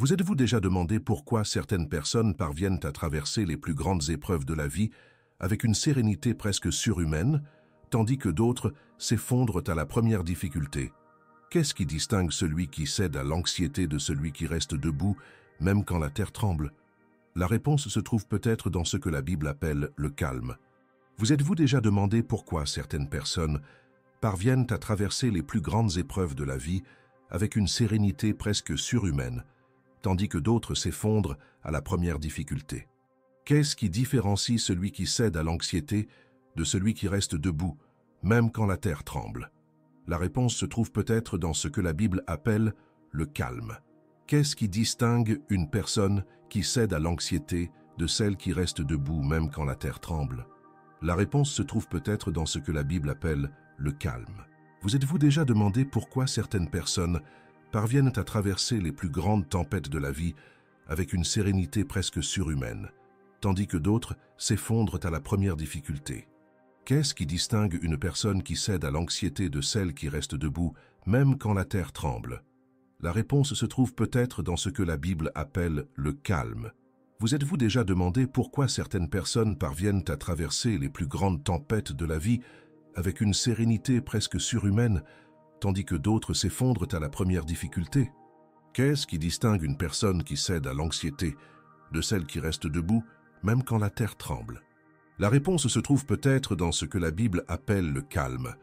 Vous êtes-vous déjà demandé pourquoi certaines personnes parviennent à traverser les plus grandes épreuves de la vie avec une sérénité presque surhumaine, tandis que d'autres s'effondrent à la première difficulté? Qu'est-ce qui distingue celui qui cède à l'anxiété de celui qui reste debout, même quand la terre tremble? La réponse se trouve peut-être dans ce que la Bible appelle le calme. Vous êtes-vous déjà demandé pourquoi certaines personnes parviennent à traverser les plus grandes épreuves de la vie avec une sérénité presque surhumaine, tandis que d'autres s'effondrent à la première difficulté? Qu'est-ce qui différencie celui qui cède à l'anxiété de celui qui reste debout, même quand la terre tremble? La réponse se trouve peut-être dans ce que la Bible appelle le calme. Qu'est-ce qui distingue une personne qui cède à l'anxiété de celle qui reste debout même quand la terre tremble? La réponse se trouve peut-être dans ce que la Bible appelle le calme. Vous êtes-vous déjà demandé pourquoi certaines personnes parviennent à traverser les plus grandes tempêtes de la vie avec une sérénité presque surhumaine, tandis que d'autres s'effondrent à la première difficulté? Qu'est-ce qui distingue une personne qui cède à l'anxiété de celle qui reste debout, même quand la terre tremble? La réponse se trouve peut-être dans ce que la Bible appelle le calme. Vous êtes-vous déjà demandé pourquoi certaines personnes parviennent à traverser les plus grandes tempêtes de la vie avec une sérénité presque surhumaine, tandis que d'autres s'effondrent à la première difficulté? Qu'est-ce qui distingue une personne qui cède à l'anxiété de celle qui reste debout, même quand la terre tremble? La réponse se trouve peut-être dans ce que la Bible appelle le calme.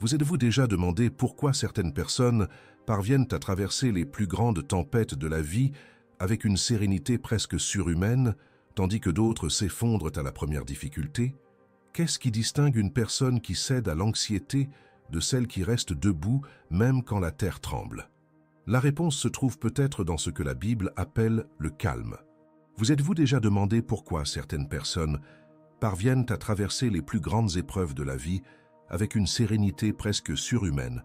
Vous êtes-vous déjà demandé pourquoi certaines personnes parviennent à traverser les plus grandes tempêtes de la vie avec une sérénité presque surhumaine, tandis que d'autres s'effondrent à la première difficulté? Qu'est-ce qui distingue une personne qui cède à l'anxiété de celle qui reste debout même quand la terre tremble? La réponse se trouve peut-être dans ce que la Bible appelle le calme. Vous êtes-vous déjà demandé pourquoi certaines personnes parviennent à traverser les plus grandes épreuves de la vie avec une sérénité presque surhumaine,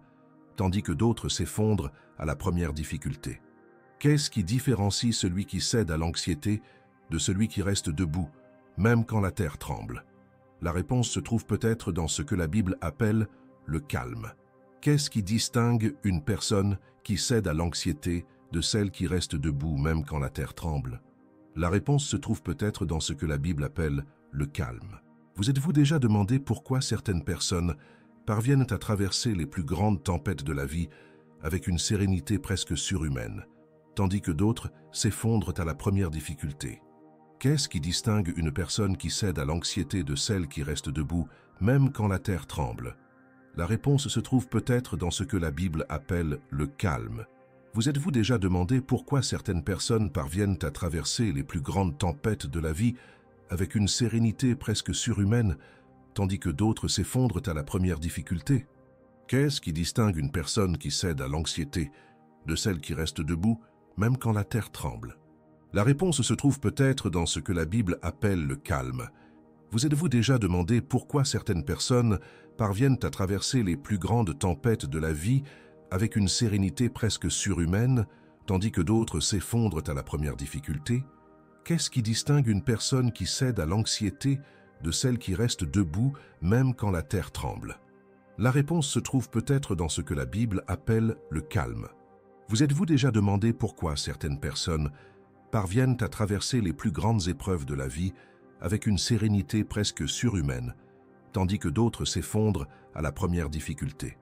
tandis que d'autres s'effondrent à la première difficulté? Qu'est-ce qui différencie celui qui cède à l'anxiété de celui qui reste debout, même quand la terre tremble? La réponse se trouve peut-être dans ce que la Bible appelle le calme. Qu'est-ce qui distingue une personne qui cède à l'anxiété de celle qui reste debout, même quand la terre tremble? La réponse se trouve peut-être dans ce que la Bible appelle le calme. Vous êtes-vous déjà demandé pourquoi certaines personnes parviennent à traverser les plus grandes tempêtes de la vie avec une sérénité presque surhumaine, tandis que d'autres s'effondrent à la première difficulté? Qu'est-ce qui distingue une personne qui cède à l'anxiété de celle qui reste debout, même quand la terre tremble? La réponse se trouve peut-être dans ce que la Bible appelle le calme. Vous êtes-vous déjà demandé pourquoi certaines personnes parviennent à traverser les plus grandes tempêtes de la vie avec une sérénité presque surhumaine, tandis que d'autres s'effondrent à la première difficulté? Qu'est-ce qui distingue une personne qui cède à l'anxiété de celle qui reste debout, même quand la terre tremble? La réponse se trouve peut-être dans ce que la Bible appelle le calme. Vous êtes-vous déjà demandé pourquoi certaines personnes parviennent à traverser les plus grandes tempêtes de la vie avec une sérénité presque surhumaine, tandis que d'autres s'effondrent à la première difficulté? Qu'est-ce qui distingue une personne qui cède à l'anxiété de celle qui reste debout, même quand la terre tremble? La réponse se trouve peut-être dans ce que la Bible appelle le calme. Vous êtes-vous déjà demandé pourquoi certaines personnes parviennent à traverser les plus grandes épreuves de la vie avec une sérénité presque surhumaine, tandis que d'autres s'effondrent à la première difficulté?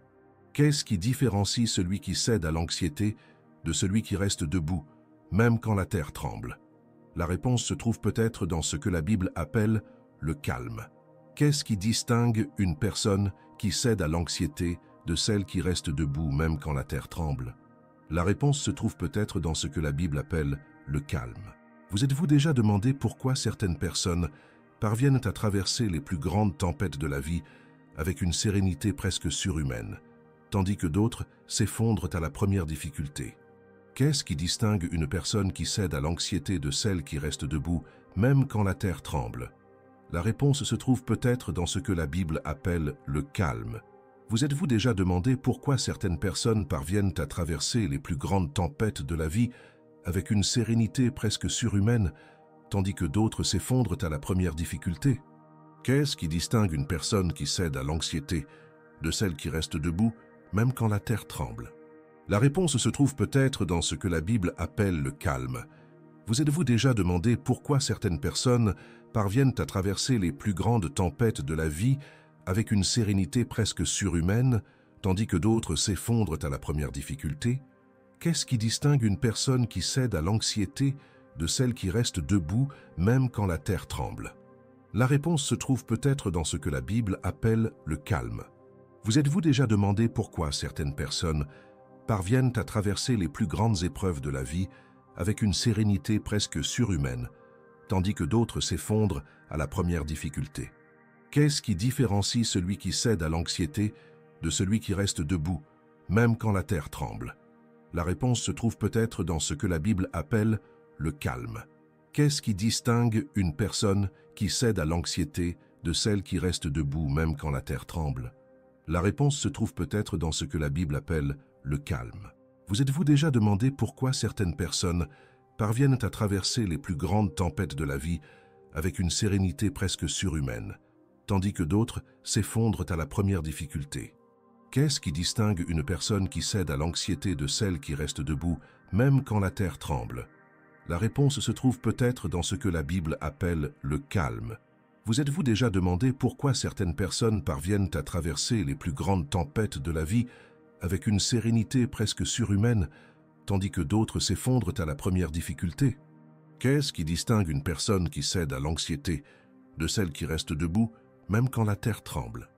Qu'est-ce qui différencie celui qui cède à l'anxiété de celui qui reste debout, même quand la terre tremble? La réponse se trouve peut-être dans ce que la Bible appelle le calme. Qu'est-ce qui distingue une personne qui cède à l'anxiété de celle qui reste debout, même quand la terre tremble? La réponse se trouve peut-être dans ce que la Bible appelle le calme. Vous êtes-vous déjà demandé pourquoi certaines personnes parviennent à traverser les plus grandes tempêtes de la vie avec une sérénité presque surhumaine, tandis que d'autres s'effondrent à la première difficulté? Qu'est-ce qui distingue une personne qui cède à l'anxiété de celle qui reste debout, même quand la terre tremble? La réponse se trouve peut-être dans ce que la Bible appelle le calme. Vous êtes-vous déjà demandé pourquoi certaines personnes parviennent à traverser les plus grandes tempêtes de la vie avec une sérénité presque surhumaine, tandis que d'autres s'effondrent à la première difficulté? Qu'est-ce qui distingue une personne qui cède à l'anxiété de celle qui reste debout, même quand la terre tremble? La réponse se trouve peut-être dans ce que la Bible appelle le calme. Vous êtes-vous déjà demandé pourquoi certaines personnes parviennent à traverser les plus grandes tempêtes de la vie avec une sérénité presque surhumaine, tandis que d'autres s'effondrent à la première difficulté? Qu'est-ce qui distingue une personne qui cède à l'anxiété de celle qui reste debout même quand la terre tremble? La réponse se trouve peut-être dans ce que la Bible appelle le calme. Vous êtes-vous déjà demandé pourquoi certaines personnes parviennent à traverser les plus grandes épreuves de la vie avec une sérénité presque surhumaine, tandis que d'autres s'effondrent à la première difficulté? Qu'est-ce qui différencie celui qui cède à l'anxiété de celui qui reste debout, même quand la terre tremble? La réponse se trouve peut-être dans ce que la Bible appelle le calme. Qu'est-ce qui distingue une personne qui cède à l'anxiété de celle qui reste debout, même quand la terre tremble? La réponse se trouve peut-être dans ce que la Bible appelle le calme. Vous êtes-vous déjà demandé pourquoi certaines personnes parviennent à traverser les plus grandes tempêtes de la vie avec une sérénité presque surhumaine, tandis que d'autres s'effondrent à la première difficulté? Qu'est-ce qui distingue une personne qui cède à l'anxiété de celle qui reste debout, même quand la terre tremble? La réponse se trouve peut-être dans ce que la Bible appelle le calme. Vous êtes-vous déjà demandé pourquoi certaines personnes parviennent à traverser les plus grandes tempêtes de la vie avec une sérénité presque surhumaine, tandis que d'autres s'effondrent à la première difficulté? Qu'est-ce qui distingue une personne qui cède à l'anxiété de celle qui reste debout, même quand la terre tremble?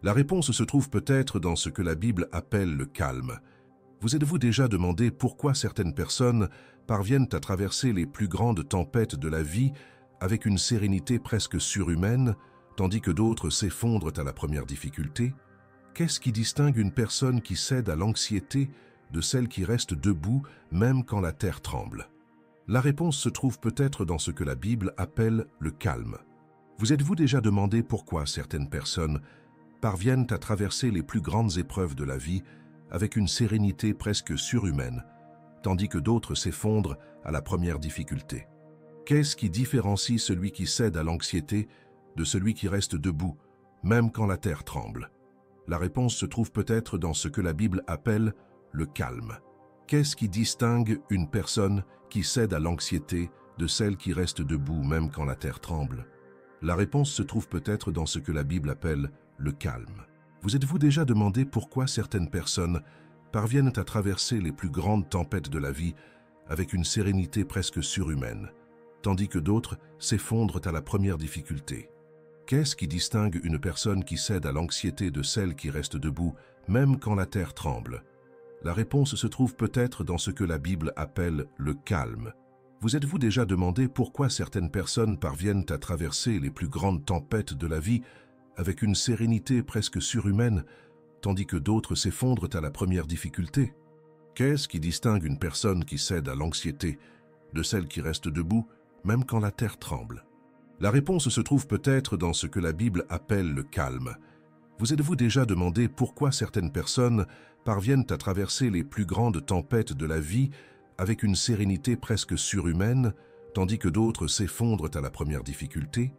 La réponse se trouve peut-être dans ce que la Bible appelle le calme. Vous êtes-vous déjà demandé pourquoi certaines personnes parviennent à traverser les plus grandes tempêtes de la vie avec une sérénité presque surhumaine, tandis que d'autres s'effondrent à la première difficulté? Qu'est-ce qui distingue une personne qui cède à l'anxiété de celle qui reste debout même quand la terre tremble? La réponse se trouve peut-être dans ce que la Bible appelle le calme. Vous êtes-vous déjà demandé pourquoi certaines personnes parviennent à traverser les plus grandes épreuves de la vie avec une sérénité presque surhumaine, tandis que d'autres s'effondrent à la première difficulté? Qu'est-ce qui différencie celui qui cède à l'anxiété de celui qui reste debout, même quand la terre tremble? La réponse se trouve peut-être dans ce que la Bible appelle le calme. Qu'est-ce qui distingue une personne qui cède à l'anxiété de celle qui reste debout, même quand la terre tremble? La réponse se trouve peut-être dans ce que la Bible appelle le calme. Vous êtes-vous déjà demandé pourquoi certaines personnes parviennent à traverser les plus grandes tempêtes de la vie avec une sérénité presque surhumaine, tandis que d'autres s'effondrent à la première difficulté? Qu'est-ce qui distingue une personne qui cède à l'anxiété de celle qui reste debout, même quand la terre tremble? La réponse se trouve peut-être dans ce que la Bible appelle le calme. Vous êtes-vous déjà demandé pourquoi certaines personnes parviennent à traverser les plus grandes tempêtes de la vie avec une sérénité presque surhumaine, tandis que d'autres s'effondrent à la première difficulté? Qu'est-ce qui distingue une personne qui cède à l'anxiété de celle qui reste debout, même quand la terre tremble? La réponse se trouve peut-être dans ce que la Bible appelle le calme. Vous êtes-vous déjà demandé pourquoi certaines personnes parviennent à traverser les plus grandes tempêtes de la vie avec une sérénité presque surhumaine, tandis que d'autres s'effondrent à la première difficulté?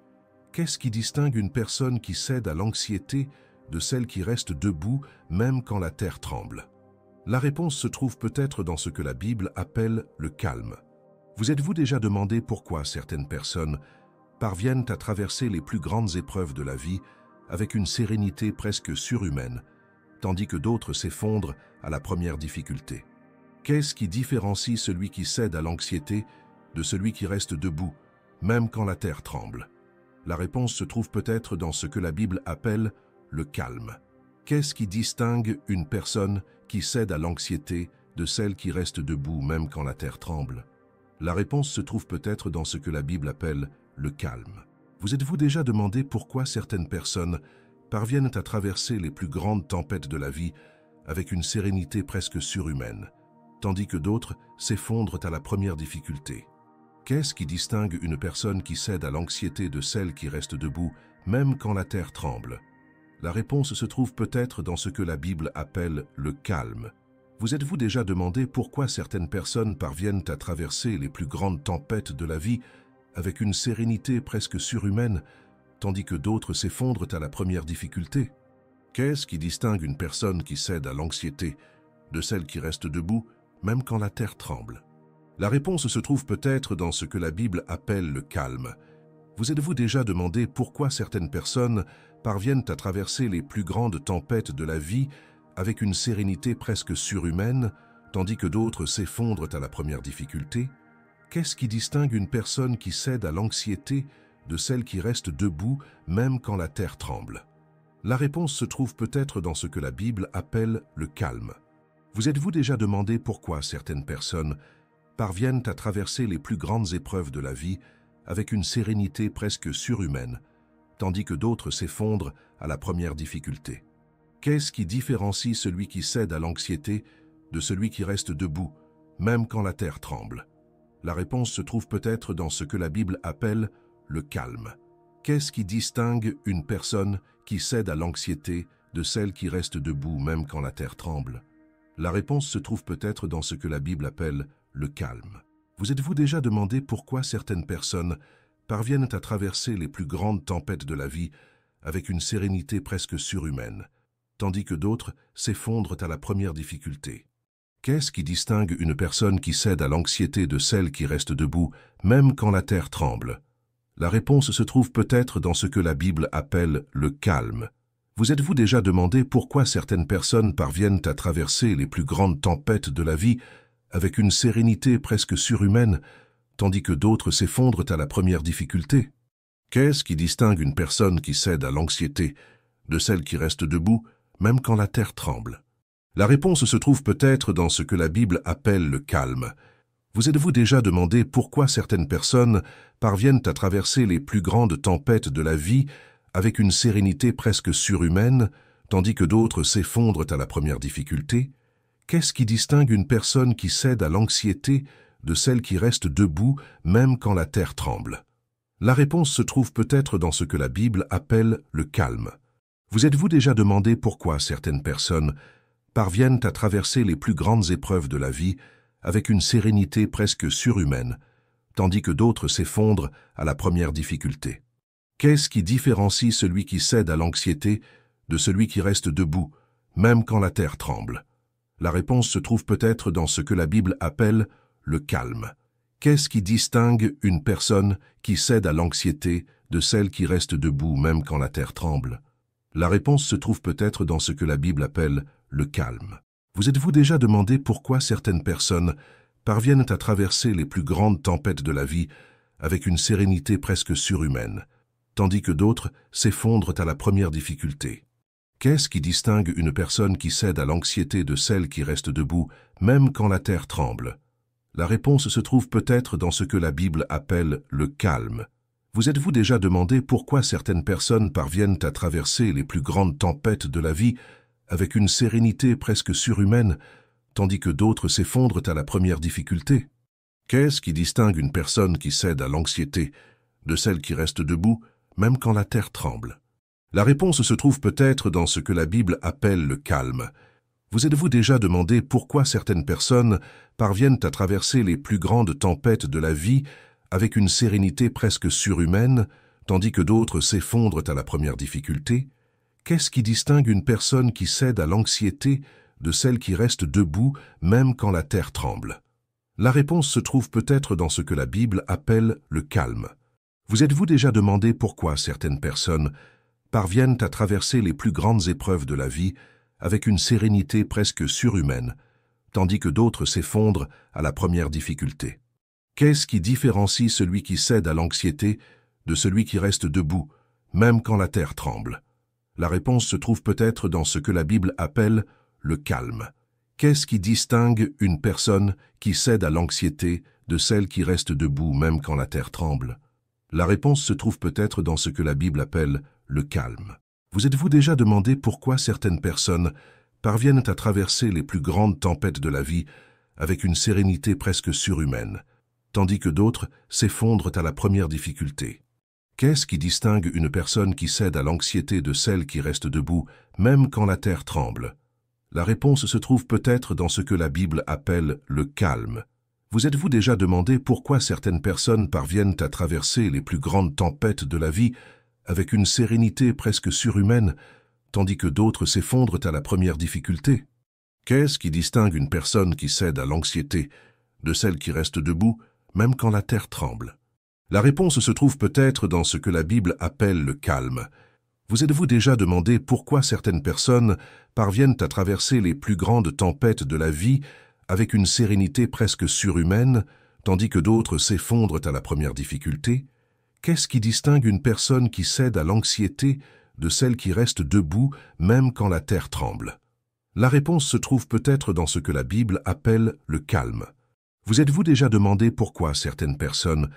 Qu'est-ce qui distingue une personne qui cède à l'anxiété de celle qui reste debout même quand la terre tremble? La réponse se trouve peut-être dans ce que la Bible appelle le calme. Vous êtes-vous déjà demandé pourquoi certaines personnes parviennent à traverser les plus grandes épreuves de la vie avec une sérénité presque surhumaine, tandis que d'autres s'effondrent à la première difficulté? Qu'est-ce qui différencie celui qui cède à l'anxiété de celui qui reste debout, même quand la terre tremble? La réponse se trouve peut-être dans ce que la Bible appelle le calme. Qu'est-ce qui distingue une personne qui cède à l'anxiété de celle qui reste debout, même quand la terre tremble? La réponse se trouve peut-être dans ce que la Bible appelle le calme. Vous êtes-vous déjà demandé pourquoi certaines personnes parviennent à traverser les plus grandes tempêtes de la vie avec une sérénité presque surhumaine, tandis que d'autres s'effondrent à la première difficulté? Qu'est-ce qui distingue une personne qui cède à l'anxiété de celle qui reste debout, même quand la terre tremble? La réponse se trouve peut-être dans ce que la Bible appelle le calme. Vous êtes-vous déjà demandé pourquoi certaines personnes parviennent à traverser les plus grandes tempêtes de la vie avec une sérénité presque surhumaine, tandis que d'autres s'effondrent à la première difficulté? Qu'est-ce qui distingue une personne qui cède à l'anxiété de celles qui restent debout, même quand la terre tremble? La réponse se trouve peut-être dans ce que la Bible appelle le calme. Vous êtes-vous déjà demandé pourquoi certaines personnes parviennent à traverser les plus grandes tempêtes de la vie avec une sérénité presque surhumaine, tandis que d'autres s'effondrent à la première difficulté? Qu'est-ce qui distingue une personne qui cède à l'anxiété de celle qui reste debout même quand la terre tremble? La réponse se trouve peut-être dans ce que la Bible appelle le calme. Vous êtes-vous déjà demandé pourquoi certaines personnes parviennent à traverser les plus grandes épreuves de la vie avec une sérénité presque surhumaine, tandis que d'autres s'effondrent à la première difficulté? Qu'est-ce qui différencie celui qui cède à l'anxiété de celui qui reste debout, même quand la terre tremble? La réponse se trouve peut-être dans ce que la Bible appelle le calme. Qu'est-ce qui distingue une personne qui cède à l'anxiété de celle qui reste debout, même quand la terre tremble? La réponse se trouve peut-être dans ce que la Bible appelle le calme. Vous êtes-vous déjà demandé pourquoi certaines personnes parviennent à traverser les plus grandes tempêtes de la vie avec une sérénité presque surhumaine, tandis que d'autres s'effondrent à la première difficulté? Qu'est-ce qui distingue une personne qui cède à l'anxiété de celle qui reste debout, même quand la terre tremble? La réponse se trouve peut-être dans ce que la Bible appelle le calme. Vous êtes-vous déjà demandé pourquoi certaines personnes parviennent à traverser les plus grandes tempêtes de la vie avec une sérénité presque surhumaine, tandis que d'autres s'effondrent à la première difficulté? Qu'est-ce qui distingue une personne qui cède à l'anxiété de celle qui reste debout, même quand la terre tremble? La réponse se trouve peut-être dans ce que la Bible appelle le calme. Vous êtes-vous déjà demandé pourquoi certaines personnes parviennent à traverser les plus grandes tempêtes de la vie avec une sérénité presque surhumaine, tandis que d'autres s'effondrent à la première difficulté? Qu'est-ce qui distingue une personne qui cède à l'anxiété de celle qui reste debout, même quand la terre tremble? La réponse se trouve peut-être dans ce que la Bible appelle le calme. Vous êtes-vous déjà demandé pourquoi certaines personnes parviennent à traverser les plus grandes épreuves de la vie avec une sérénité presque surhumaine, tandis que d'autres s'effondrent à la première difficulté? Qu'est-ce qui différencie celui qui cède à l'anxiété de celui qui reste debout, même quand la terre tremble? La réponse se trouve peut-être dans ce que la Bible appelle le calme. Qu'est-ce qui distingue une personne qui cède à l'anxiété de celle qui reste debout même quand la terre tremble? La réponse se trouve peut-être dans ce que la Bible appelle le calme. Vous êtes-vous déjà demandé pourquoi certaines personnes parviennent à traverser les plus grandes tempêtes de la vie avec une sérénité presque surhumaine, tandis que d'autres s'effondrent à la première difficulté? Qu'est-ce qui distingue une personne qui cède à l'anxiété de celle qui reste debout, même quand la terre tremble? La réponse se trouve peut-être dans ce que la Bible appelle le calme. Vous êtes-vous déjà demandé pourquoi certaines personnes parviennent à traverser les plus grandes tempêtes de la vie avec une sérénité presque surhumaine, tandis que d'autres s'effondrent à la première difficulté? Qu'est-ce qui distingue une personne qui cède à l'anxiété de celle qui reste debout, même quand la terre tremble? La réponse se trouve peut-être dans ce que la Bible appelle le calme. Vous êtes-vous déjà demandé pourquoi certaines personnes parviennent à traverser les plus grandes tempêtes de la vie avec une sérénité presque surhumaine, tandis que d'autres s'effondrent à la première difficulté? Qu'est-ce qui distingue une personne qui cède à l'anxiété de celle qui reste debout même quand la terre tremble? La réponse se trouve peut-être dans ce que la Bible appelle le calme. Vous êtes-vous déjà demandé pourquoi certaines personnes parviennent à traverser les plus grandes épreuves de la vie avec une sérénité presque surhumaine, tandis que d'autres s'effondrent à la première difficulté? Qu'est-ce qui différencie celui qui cède à l'anxiété de celui qui reste debout, même quand la terre tremble? La réponse se trouve peut-être dans ce que la Bible appelle le calme. Qu'est-ce qui distingue une personne qui cède à l'anxiété de celle qui reste debout, même quand la terre tremble? La réponse se trouve peut-être dans ce que la Bible appelle le calme. Vous êtes-vous déjà demandé pourquoi certaines personnes parviennent à traverser les plus grandes tempêtes de la vie avec une sérénité presque surhumaine, tandis que d'autres s'effondrent à la première difficulté? Qu'est-ce qui distingue une personne qui cède à l'anxiété de celle qui reste debout, même quand la terre tremble? La réponse se trouve peut-être dans ce que la Bible appelle le calme. Vous êtes-vous déjà demandé pourquoi certaines personnes parviennent à traverser les plus grandes tempêtes de la vie avec une sérénité presque surhumaine, tandis que d'autres s'effondrent à la première difficulté? Qu'est-ce qui distingue une personne qui cède à l'anxiété de celle qui reste debout, même quand la terre tremble? La réponse se trouve peut-être dans ce que la Bible appelle le calme. Vous êtes-vous déjà demandé pourquoi certaines personnes parviennent à traverser les plus grandes tempêtes de la vie avec une sérénité presque surhumaine, tandis que d'autres s'effondrent à la première difficulté? Qu'est-ce qui distingue une personne qui cède à l'anxiété de celle qui reste debout même quand la terre tremble? La réponse se trouve peut-être dans ce que la Bible appelle le calme. Vous êtes-vous déjà demandé pourquoi certaines personnes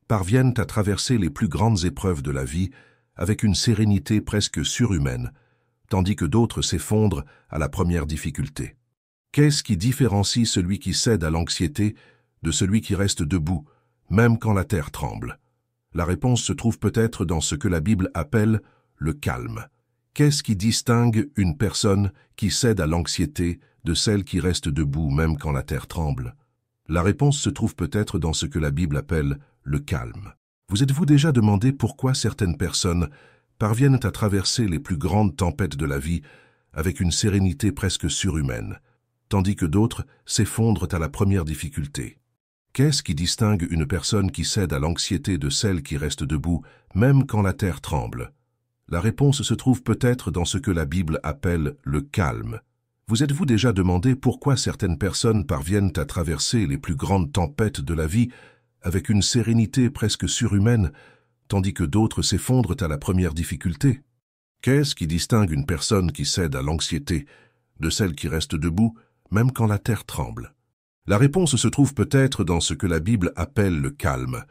parviennent à traverser les plus grandes épreuves de la vie avec une sérénité presque surhumaine, tandis que d'autres s'effondrent à la première difficulté? Qu'est-ce qui différencie celui qui cède à l'anxiété de celui qui reste debout, même quand la terre tremble? La réponse se trouve peut-être dans ce que la Bible appelle le calme. Qu'est-ce qui distingue une personne qui cède à l'anxiété de celle qui reste debout même quand la terre tremble? La réponse se trouve peut-être dans ce que la Bible appelle le calme. Vous êtes-vous déjà demandé pourquoi certaines personnes parviennent à traverser les plus grandes tempêtes de la vie avec une sérénité presque surhumaine, tandis que d'autres s'effondrent à la première difficulté? Qu'est-ce qui distingue une personne qui cède à l'anxiété de celle qui reste debout même quand la terre tremble? La réponse se trouve peut-être dans ce que la Bible appelle le calme. Vous êtes-vous déjà demandé pourquoi certaines personnes parviennent à traverser les plus grandes tempêtes de la vie avec une sérénité presque surhumaine, tandis que d'autres s'effondrent à la première difficulté? Qu'est-ce qui distingue une personne qui cède à l'anxiété de celle qui reste debout, même quand la terre tremble? La réponse se trouve peut-être dans ce que la Bible appelle le calme.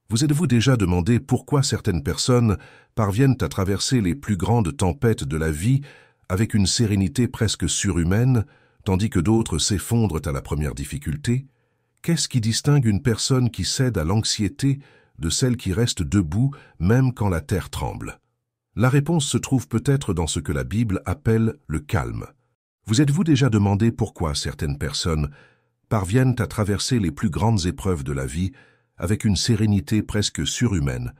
Vous êtes-vous déjà demandé pourquoi certaines personnes parviennent à traverser les plus grandes tempêtes de la vie avec une sérénité presque surhumaine, tandis que d'autres s'effondrent à la première difficulté? Qu'est-ce qui distingue une personne qui cède à l'anxiété de celle qui reste debout même quand la terre tremble? La réponse se trouve peut-être dans ce que la Bible appelle le calme. Vous êtes-vous déjà demandé pourquoi certaines personnes parviennent à traverser les plus grandes épreuves de la vie avec une sérénité presque surhumaine,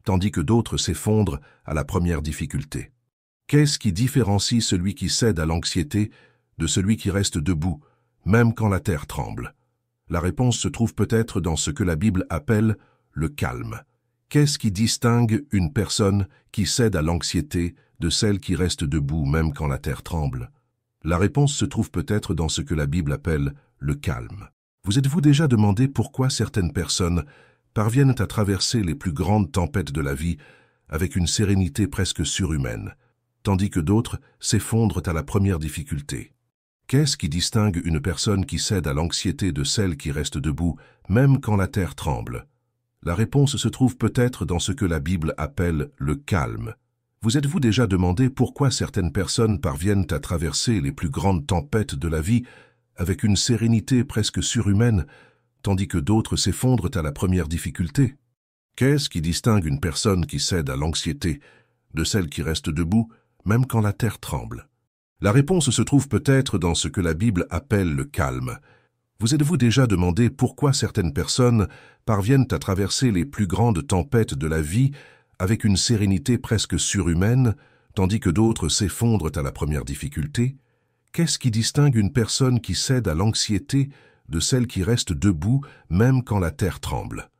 tandis que d'autres s'effondrent à la première difficulté? Qu'est-ce qui différencie celui qui cède à l'anxiété de celui qui reste debout, même quand la terre tremble? La réponse se trouve peut-être dans ce que la Bible appelle le calme. Qu'est-ce qui distingue une personne qui cède à l'anxiété de celle qui reste debout, même quand la terre tremble? La réponse se trouve peut-être dans ce que la Bible appelle le calme. Vous êtes-vous déjà demandé pourquoi certaines personnes parviennent à traverser les plus grandes tempêtes de la vie avec une sérénité presque surhumaine, tandis que d'autres s'effondrent à la première difficulté? Qu'est-ce qui distingue une personne qui cède à l'anxiété de celle qui reste debout, même quand la terre tremble? La réponse se trouve peut-être dans ce que la Bible appelle le calme. Vous êtes-vous déjà demandé pourquoi certaines personnes parviennent à traverser les plus grandes tempêtes de la vie avec une sérénité presque surhumaine, tandis que d'autres s'effondrent à la première difficulté? Qu'est-ce qui distingue une personne qui cède à l'anxiété de celle qui reste debout, même quand la terre tremble? La réponse se trouve peut-être dans ce que la Bible appelle le calme. Vous êtes-vous déjà demandé pourquoi certaines personnes parviennent à traverser les plus grandes tempêtes de la vie avec une sérénité presque surhumaine, tandis que d'autres s'effondrent à la première difficulté? Qu'est-ce qui distingue une personne qui cède à l'anxiété de celle qui reste debout même quand la terre tremble?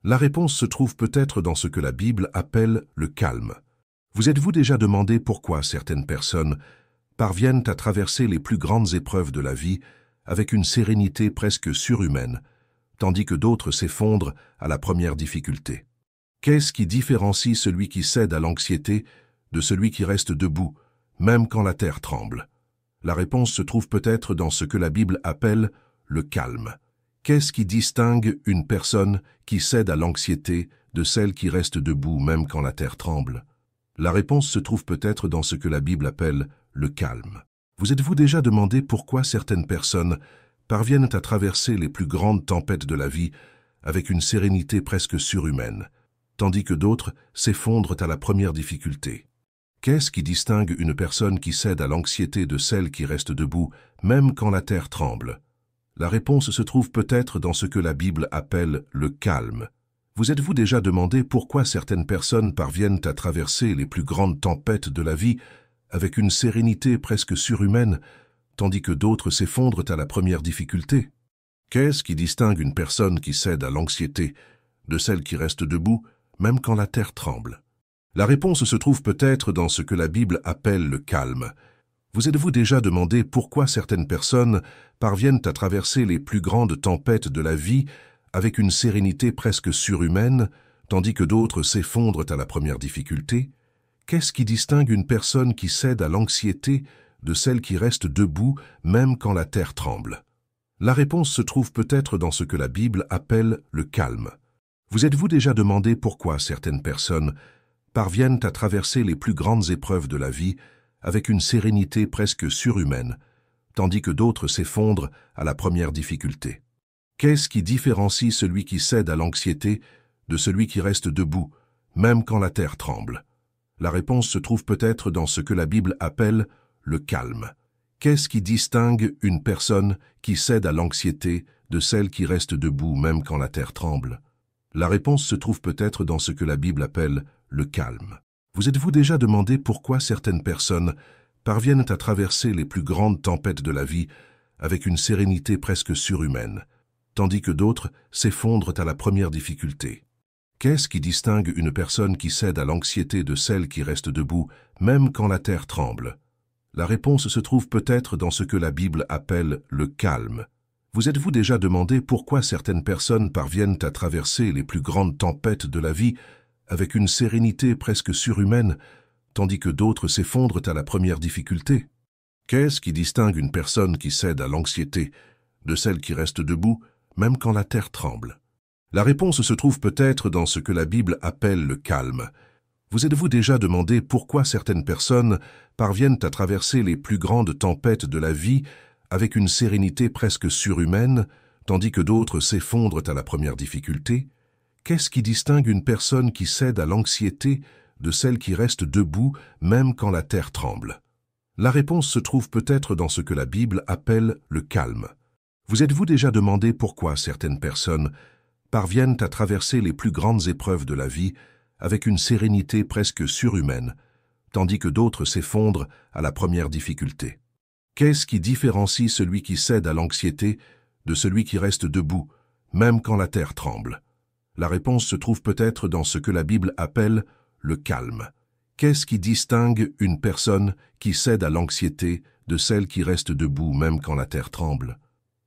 La réponse se trouve peut-être dans ce que la Bible appelle le calme. Vous êtes-vous déjà demandé pourquoi certaines personnes parviennent à traverser les plus grandes épreuves de la vie avec une sérénité presque surhumaine, tandis que d'autres s'effondrent à la première difficulté? Qu'est-ce qui différencie celui qui cède à l'anxiété de celui qui reste debout, même quand la terre tremble? La réponse se trouve peut-être dans ce que la Bible appelle le calme. Qu'est-ce qui distingue une personne qui cède à l'anxiété de celle qui reste debout même quand la terre tremble? La réponse se trouve peut-être dans ce que la Bible appelle le calme. Vous êtes-vous déjà demandé pourquoi certaines personnes parviennent à traverser les plus grandes tempêtes de la vie avec une sérénité presque surhumaine, tandis que d'autres s'effondrent à la première difficulté? Qu'est-ce qui distingue une personne qui cède à l'anxiété de celle qui reste debout, même quand la terre tremble? La réponse se trouve peut-être dans ce que la Bible appelle le calme. Vous êtes-vous déjà demandé pourquoi certaines personnes parviennent à traverser les plus grandes tempêtes de la vie avec une sérénité presque surhumaine, tandis que d'autres s'effondrent à la première difficulté? Qu'est-ce qui distingue une personne qui cède à l'anxiété de celle qui reste debout, même quand la terre tremble? La réponse se trouve peut-être dans ce que la Bible appelle le calme. Vous êtes-vous déjà demandé pourquoi certaines personnes parviennent à traverser les plus grandes tempêtes de la vie avec une sérénité presque surhumaine, tandis que d'autres s'effondrent à la première difficulté? Qu'est-ce qui distingue une personne qui cède à l'anxiété de celle qui reste debout même quand la terre tremble? La réponse se trouve peut-être dans ce que la Bible appelle le calme. Vous êtes-vous déjà demandé pourquoi certaines personnes parviennent à traverser les plus grandes épreuves de la vie avec une sérénité presque surhumaine, tandis que d'autres s'effondrent à la première difficulté? Qu'est-ce qui différencie celui qui cède à l'anxiété de celui qui reste debout, même quand la terre tremble? La réponse se trouve peut-être dans ce que la Bible appelle le calme. Qu'est-ce qui distingue une personne qui cède à l'anxiété de celle qui reste debout même quand la terre tremble? La réponse se trouve peut-être dans ce que la Bible appelle le calme. Vous êtes-vous déjà demandé pourquoi certaines personnes parviennent à traverser les plus grandes tempêtes de la vie avec une sérénité presque surhumaine, tandis que d'autres s'effondrent à la première difficulté? Qu'est-ce qui distingue une personne qui cède à l'anxiété de celle qui reste debout, même quand la terre tremble? La réponse se trouve peut-être dans ce que la Bible appelle le calme. Vous êtes-vous déjà demandé pourquoi certaines personnes parviennent à traverser les plus grandes tempêtes de la vie avec une sérénité presque surhumaine, tandis que d'autres s'effondrent à la première difficulté? Qu'est-ce qui distingue une personne qui cède à l'anxiété de celle qui reste debout, même quand la terre tremble? La réponse se trouve peut-être dans ce que la Bible appelle le calme. Vous êtes-vous déjà demandé pourquoi certaines personnes parviennent à traverser les plus grandes tempêtes de la vie avec une sérénité presque surhumaine, tandis que d'autres s'effondrent à la première difficulté? Qu'est-ce qui distingue une personne qui cède à l'anxiété de celle qui reste debout même quand la terre tremble? La réponse se trouve peut-être dans ce que la Bible appelle le calme. Vous êtes-vous déjà demandé pourquoi certaines personnes parviennent à traverser les plus grandes épreuves de la vie avec une sérénité presque surhumaine, tandis que d'autres s'effondrent à la première difficulté? Qu'est-ce qui différencie celui qui cède à l'anxiété de celui qui reste debout, même quand la terre tremble? La réponse se trouve peut-être dans ce que la Bible appelle le calme. Qu'est-ce qui distingue une personne qui cède à l'anxiété de celle qui reste debout, même quand la terre tremble?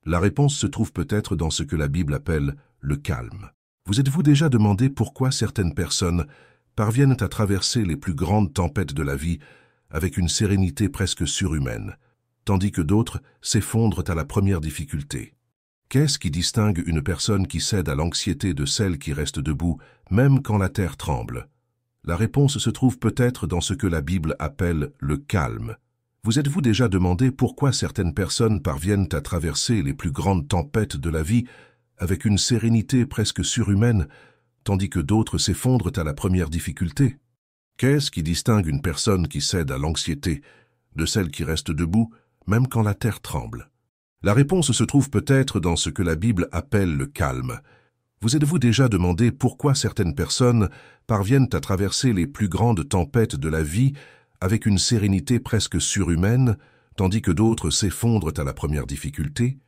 La réponse se trouve peut-être dans ce que la Bible appelle le calme. Vous êtes-vous déjà demandé pourquoi certaines personnes parviennent à traverser les plus grandes tempêtes de la vie avec une sérénité presque surhumaine, tandis que d'autres s'effondrent à la première difficulté? Qu'est-ce qui distingue une personne qui cède à l'anxiété de celle qui reste debout, même quand la terre tremble? La réponse se trouve peut-être dans ce que la Bible appelle le calme. Vous êtes-vous déjà demandé pourquoi certaines personnes parviennent à traverser les plus grandes tempêtes de la vie avec une sérénité presque surhumaine, tandis que d'autres s'effondrent à la première difficulté? Qu'est-ce qui distingue une personne qui cède à l'anxiété de celle qui reste debout, même quand la terre tremble? La réponse se trouve peut-être dans ce que la Bible appelle le calme. Vous êtes-vous déjà demandé pourquoi certaines personnes parviennent à traverser les plus grandes tempêtes de la vie avec une sérénité presque surhumaine, tandis que d'autres s'effondrent à la première difficulté?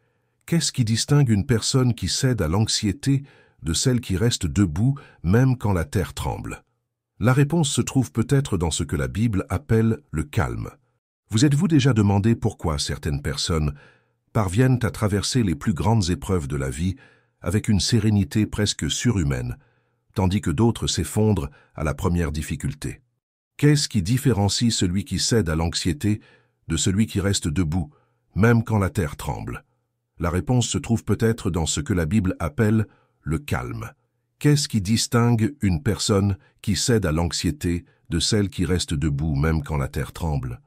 Qu'est-ce qui distingue une personne qui cède à l'anxiété de celle qui reste debout même quand la terre tremble? La réponse se trouve peut-être dans ce que la Bible appelle le calme. Vous êtes-vous déjà demandé pourquoi certaines personnes parviennent à traverser les plus grandes épreuves de la vie avec une sérénité presque surhumaine, tandis que d'autres s'effondrent à la première difficulté? Qu'est-ce qui différencie celui qui cède à l'anxiété de celui qui reste debout, même quand la terre tremble? La réponse se trouve peut-être dans ce que la Bible appelle le calme. Qu'est-ce qui distingue une personne qui cède à l'anxiété de celle qui reste debout même quand la terre tremble?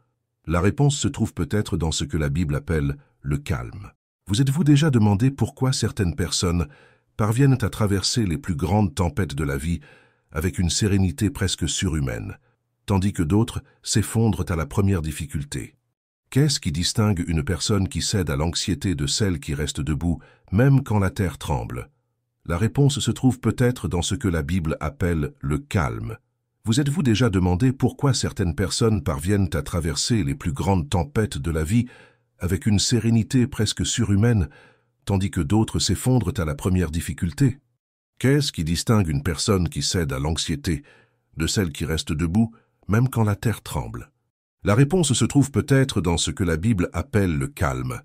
La réponse se trouve peut-être dans ce que la Bible appelle le calme. Vous êtes-vous déjà demandé pourquoi certaines personnes parviennent à traverser les plus grandes tempêtes de la vie avec une sérénité presque surhumaine, tandis que d'autres s'effondrent à la première difficulté? Qu'est-ce qui distingue une personne qui cède à l'anxiété de celle qui reste debout, même quand la terre tremble? La réponse se trouve peut-être dans ce que la Bible appelle le calme. Vous êtes-vous déjà demandé pourquoi certaines personnes parviennent à traverser les plus grandes tempêtes de la vie avec une sérénité presque surhumaine, tandis que d'autres s'effondrent à la première difficulté? Qu'est-ce qui distingue une personne qui cède à l'anxiété de celle qui reste debout, même quand la terre tremble? La réponse se trouve peut-être dans ce que la Bible appelle le calme.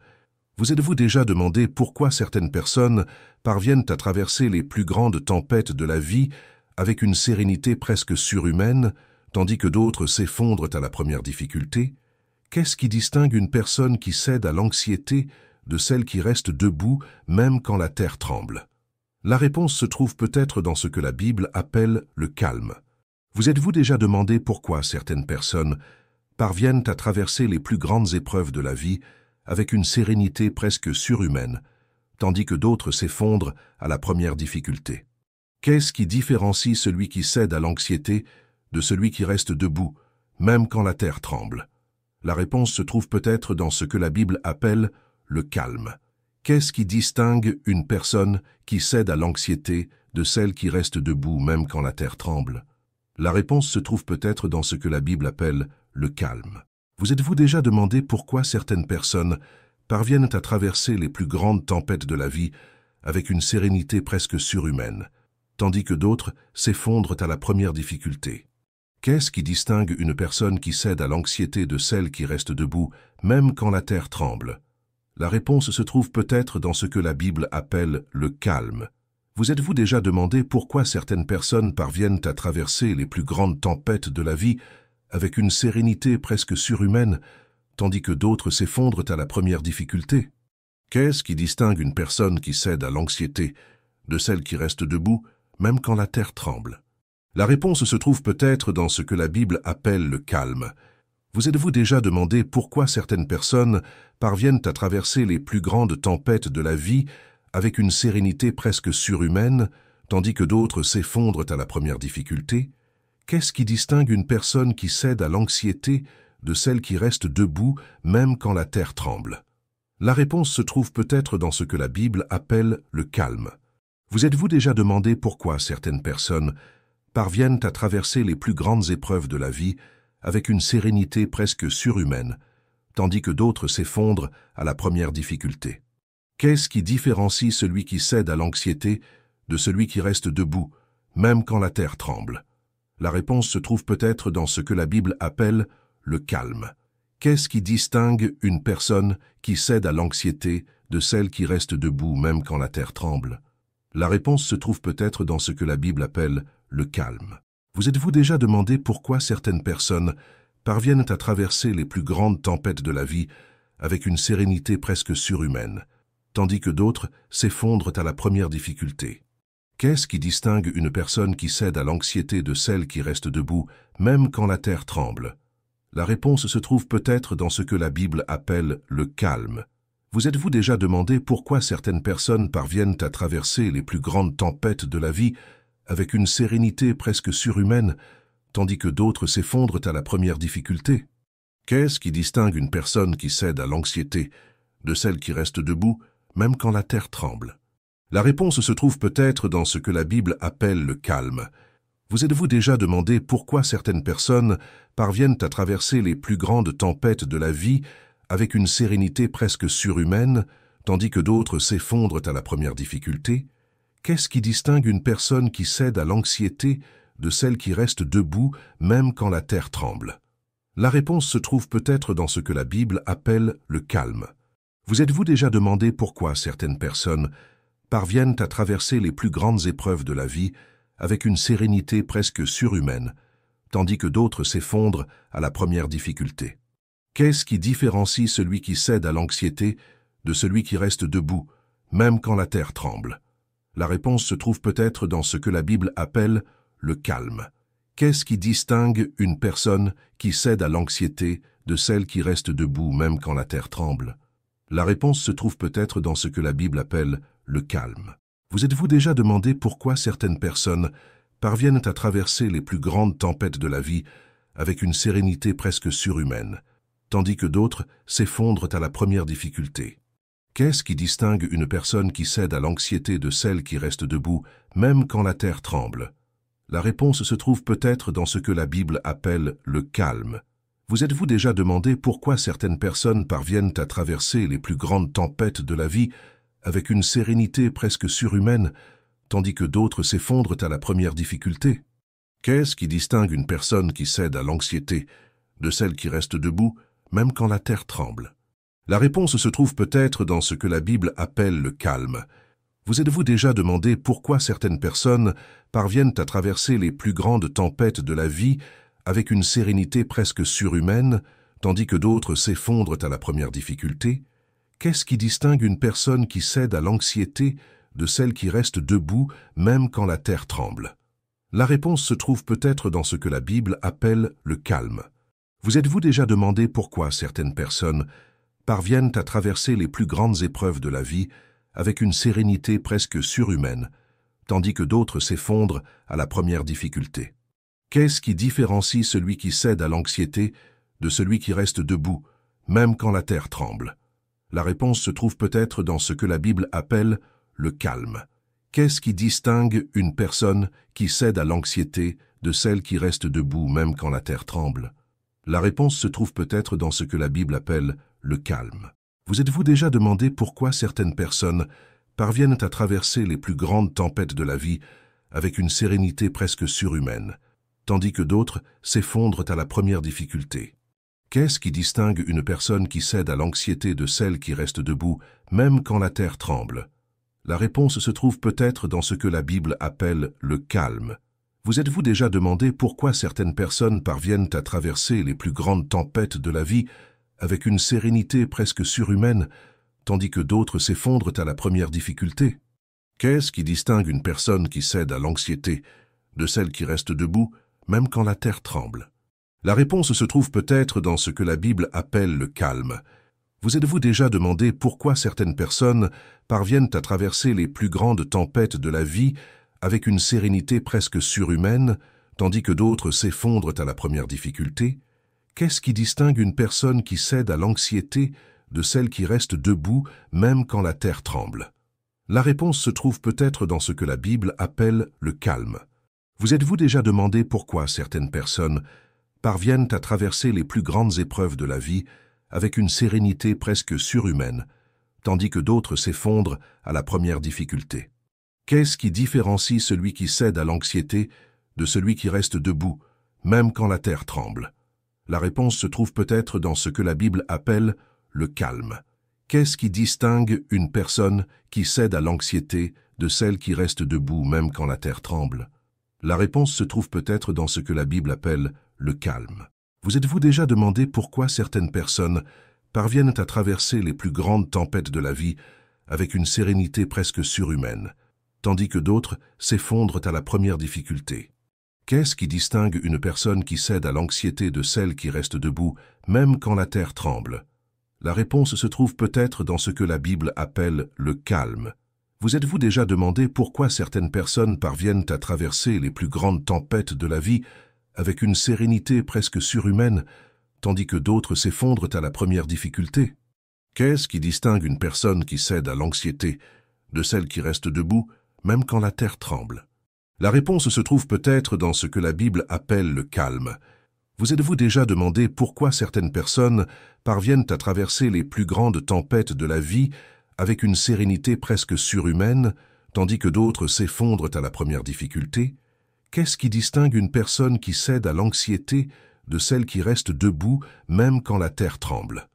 Vous êtes-vous déjà demandé pourquoi certaines personnes parviennent à traverser les plus grandes tempêtes de la vie avec une sérénité presque surhumaine, tandis que d'autres s'effondrent à la première difficulté? Qu'est-ce qui distingue une personne qui cède à l'anxiété de celle qui reste debout même quand la terre tremble? La réponse se trouve peut-être dans ce que la Bible appelle le calme. Vous êtes-vous déjà demandé pourquoi certaines personnes parviennent à traverser les plus grandes épreuves de la vie avec une sérénité presque surhumaine, tandis que d'autres s'effondrent à la première difficulté? Qu'est-ce qui différencie celui qui cède à l'anxiété de celui qui reste debout, même quand la terre tremble? La réponse se trouve peut-être dans ce que la Bible appelle le calme. Qu'est-ce qui distingue une personne qui cède à l'anxiété de celle qui reste debout même quand la terre tremble? La réponse se trouve peut-être dans ce que la Bible appelle le calme. Vous êtes-vous déjà demandé pourquoi certaines personnes parviennent à traverser les plus grandes tempêtes de la vie avec une sérénité presque surhumaine, tandis que d'autres s'effondrent à la première difficulté? Qu'est-ce qui distingue une personne qui cède à l'anxiété de celle qui reste debout, même quand la terre tremble? La réponse se trouve peut-être dans ce que la Bible appelle le calme. Vous êtes-vous déjà demandé pourquoi certaines personnes parviennent à traverser les plus grandes tempêtes de la vie avec une sérénité presque surhumaine, tandis que d'autres s'effondrent à la première difficulté? Qu'est-ce qui distingue une personne qui cède à l'anxiété de celle qui reste debout, même quand la terre tremble? La réponse se trouve peut-être dans ce que la Bible appelle le calme. Vous êtes-vous déjà demandé pourquoi certaines personnes parviennent à traverser les plus grandes tempêtes de la vie avec une sérénité presque surhumaine, tandis que d'autres s'effondrent à la première difficulté? Qu'est-ce qui distingue une personne qui cède à l'anxiété de celle qui reste debout même quand la terre tremble? La réponse se trouve peut-être dans ce que la Bible appelle le calme. Vous êtes-vous déjà demandé pourquoi certaines personnes parviennent à traverser les plus grandes épreuves de la vie avec une sérénité presque surhumaine, tandis que d'autres s'effondrent à la première difficulté? Qu'est-ce qui différencie celui qui cède à l'anxiété de celui qui reste debout, même quand la terre tremble? La réponse se trouve peut-être dans ce que la Bible appelle le calme. Qu'est-ce qui distingue une personne qui cède à l'anxiété de celle qui reste debout, même quand la terre tremble? La réponse se trouve peut-être dans ce que la Bible appelle le calme. Vous êtes-vous déjà demandé pourquoi certaines personnes parviennent à traverser les plus grandes tempêtes de la vie avec une sérénité presque surhumaine, tandis que d'autres s'effondrent à la première difficulté? Qu'est-ce qui distingue une personne qui cède à l'anxiété de celle qui reste debout, même quand la terre tremble? La réponse se trouve peut-être dans ce que la Bible appelle le calme. Vous êtes-vous déjà demandé pourquoi certaines personnes parviennent à traverser les plus grandes tempêtes de la vie avec une sérénité presque surhumaine, tandis que d'autres s'effondrent à la première difficulté? Qu'est-ce qui distingue une personne qui cède à l'anxiété de celle qui reste debout, même quand la terre tremble? La réponse se trouve peut-être dans ce que la Bible appelle le calme. Vous êtes-vous déjà demandé pourquoi certaines personnes parviennent à traverser les plus grandes tempêtes de la vie avec une sérénité presque surhumaine, tandis que d'autres s'effondrent à la première difficulté? Qu'est-ce qui distingue une personne qui cède à l'anxiété de celle qui reste debout même quand la terre tremble? La réponse se trouve peut-être dans ce que la Bible appelle le calme. Vous êtes-vous déjà demandé pourquoi certaines personnes parviennent à traverser les plus grandes épreuves de la vie avec une sérénité presque surhumaine, tandis que d'autres s'effondrent à la première difficulté? Qu'est-ce qui différencie celui qui cède à l'anxiété de celui qui reste debout, même quand la terre tremble? La réponse se trouve peut-être dans ce que la Bible appelle le calme. Qu'est-ce qui distingue une personne qui cède à l'anxiété de celle qui reste debout même quand la terre tremble? La réponse se trouve peut-être dans ce que la Bible appelle le calme. Vous êtes-vous déjà demandé pourquoi certaines personnes parviennent à traverser les plus grandes tempêtes de la vie avec une sérénité presque surhumaine, tandis que d'autres s'effondrent à la première difficulté? Qu'est-ce qui distingue une personne qui cède à l'anxiété de celle qui reste debout, même quand la terre tremble? La réponse se trouve peut-être dans ce que la Bible appelle le calme. Vous êtes-vous déjà demandé pourquoi certaines personnes parviennent à traverser les plus grandes tempêtes de la vie avec une sérénité presque surhumaine, tandis que d'autres s'effondrent à la première difficulté? Qu'est-ce qui distingue une personne qui cède à l'anxiété de celle qui reste debout, même quand la terre tremble? La réponse se trouve peut-être dans ce que la Bible appelle le calme. Vous êtes-vous déjà demandé pourquoi certaines personnes parviennent à traverser les plus grandes tempêtes de la vie avec une sérénité presque surhumaine, tandis que d'autres s'effondrent à la première difficulté? Qu'est-ce qui distingue une personne qui cède à l'anxiété de celle qui reste debout même quand la terre tremble? La réponse se trouve peut-être dans ce que la Bible appelle le calme. Vous êtes-vous déjà demandé pourquoi certaines personnes parviennent à traverser les plus grandes épreuves de la vie avec une sérénité presque surhumaine, tandis que d'autres s'effondrent à la première difficulté? Qu'est-ce qui différencie celui qui cède à l'anxiété de celui qui reste debout, même quand la terre tremble? La réponse se trouve peut-être dans ce que la Bible appelle le calme. Qu'est-ce qui distingue une personne qui cède à l'anxiété de celle qui reste debout, même quand la terre tremble? La réponse se trouve peut-être dans ce que la Bible appelle le calme. Vous êtes-vous déjà demandé pourquoi certaines personnes parviennent à traverser les plus grandes tempêtes de la vie avec une sérénité presque surhumaine, tandis que d'autres s'effondrent à la première difficulté? Qu'est-ce qui distingue une personne qui cède à l'anxiété de celle qui reste debout, même quand la terre tremble? La réponse se trouve peut-être dans ce que la Bible appelle le calme. Vous êtes-vous déjà demandé pourquoi certaines personnes parviennent à traverser les plus grandes tempêtes de la vie avec une sérénité presque surhumaine, tandis que d'autres s'effondrent à la première difficulté? Qu'est-ce qui distingue une personne qui cède à l'anxiété de celle qui reste debout, même quand la terre tremble? La réponse se trouve peut-être dans ce que la Bible appelle le calme. Vous êtes-vous déjà demandé pourquoi certaines personnes parviennent à traverser les plus grandes tempêtes de la vie avec une sérénité presque surhumaine, tandis que d'autres s'effondrent à la première difficulté? Qu'est-ce qui distingue une personne qui cède à l'anxiété de celle qui reste debout même quand la terre tremble? La réponse se trouve peut-être dans ce que la Bible appelle le calme. Vous êtes-vous déjà demandé pourquoi certaines personnes parviennent à traverser les plus grandes épreuves de la vie avec une sérénité presque surhumaine, tandis que d'autres s'effondrent à la première difficulté? Qu'est-ce qui différencie celui qui cède à l'anxiété de celui qui reste debout, même quand la terre tremble? La réponse se trouve peut-être dans ce que la Bible appelle le calme. Qu'est-ce qui distingue une personne qui cède à l'anxiété de celle qui reste debout, même quand la terre tremble? La réponse se trouve peut-être dans ce que la Bible appelle le calme. Vous êtes-vous déjà demandé pourquoi certaines personnes parviennent à traverser les plus grandes tempêtes de la vie avec une sérénité presque surhumaine, tandis que d'autres s'effondrent à la première difficulté? Qu'est-ce qui distingue une personne qui cède à l'anxiété de celle qui reste debout, même quand la terre tremble? La réponse se trouve peut-être dans ce que la Bible appelle le calme. Vous êtes-vous déjà demandé pourquoi certaines personnes parviennent à traverser les plus grandes tempêtes de la vie avec une sérénité presque surhumaine, tandis que d'autres s'effondrent à la première difficulté? Qu'est-ce qui distingue une personne qui cède à l'anxiété de celle qui reste debout, même quand la terre tremble? La réponse se trouve peut-être dans ce que la Bible appelle le calme. Vous êtes-vous déjà demandé pourquoi certaines personnes parviennent à traverser les plus grandes tempêtes de la vie avec une sérénité presque surhumaine, tandis que d'autres s'effondrent à la première difficulté? Qu'est-ce qui distingue une personne qui cède à l'anxiété de celle qui reste debout même quand la terre tremble?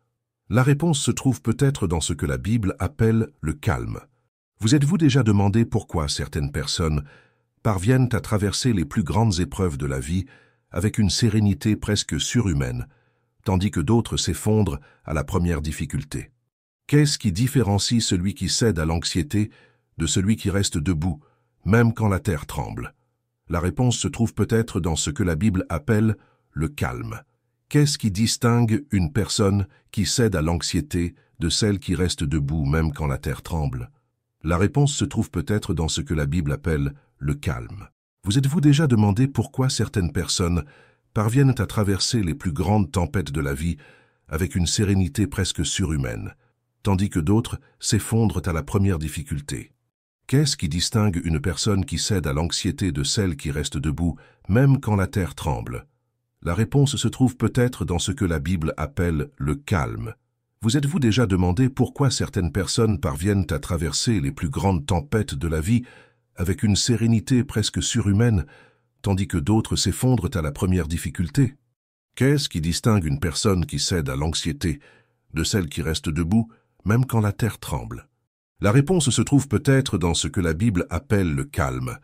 La réponse se trouve peut-être dans ce que la Bible appelle le calme. Vous êtes-vous déjà demandé pourquoi certaines personnes parviennent à traverser les plus grandes épreuves de la vie avec une sérénité presque surhumaine, tandis que d'autres s'effondrent à la première difficulté? Qu'est-ce qui différencie celui qui cède à l'anxiété de celui qui reste debout, même quand la terre tremble? La réponse se trouve peut-être dans ce que la Bible appelle le calme. Qu'est-ce qui distingue une personne qui cède à l'anxiété de celle qui reste debout, même quand la terre tremble? La réponse se trouve peut-être dans ce que la Bible appelle le calme. Vous êtes-vous déjà demandé pourquoi certaines personnes parviennent à traverser les plus grandes tempêtes de la vie avec une sérénité presque surhumaine, tandis que d'autres s'effondrent à la première difficulté? Qu'est-ce qui distingue une personne qui cède à l'anxiété de celle qui reste debout, même quand la terre tremble? La réponse se trouve peut-être dans ce que la Bible appelle le calme. Vous êtes-vous déjà demandé pourquoi certaines personnes parviennent à traverser les plus grandes tempêtes de la vie avec une sérénité presque surhumaine, tandis que d'autres s'effondrent à la première difficulté? Qu'est-ce qui distingue une personne qui cède à l'anxiété de celle qui reste debout, même quand la terre tremble? La réponse se trouve peut-être dans ce que la Bible appelle le calme.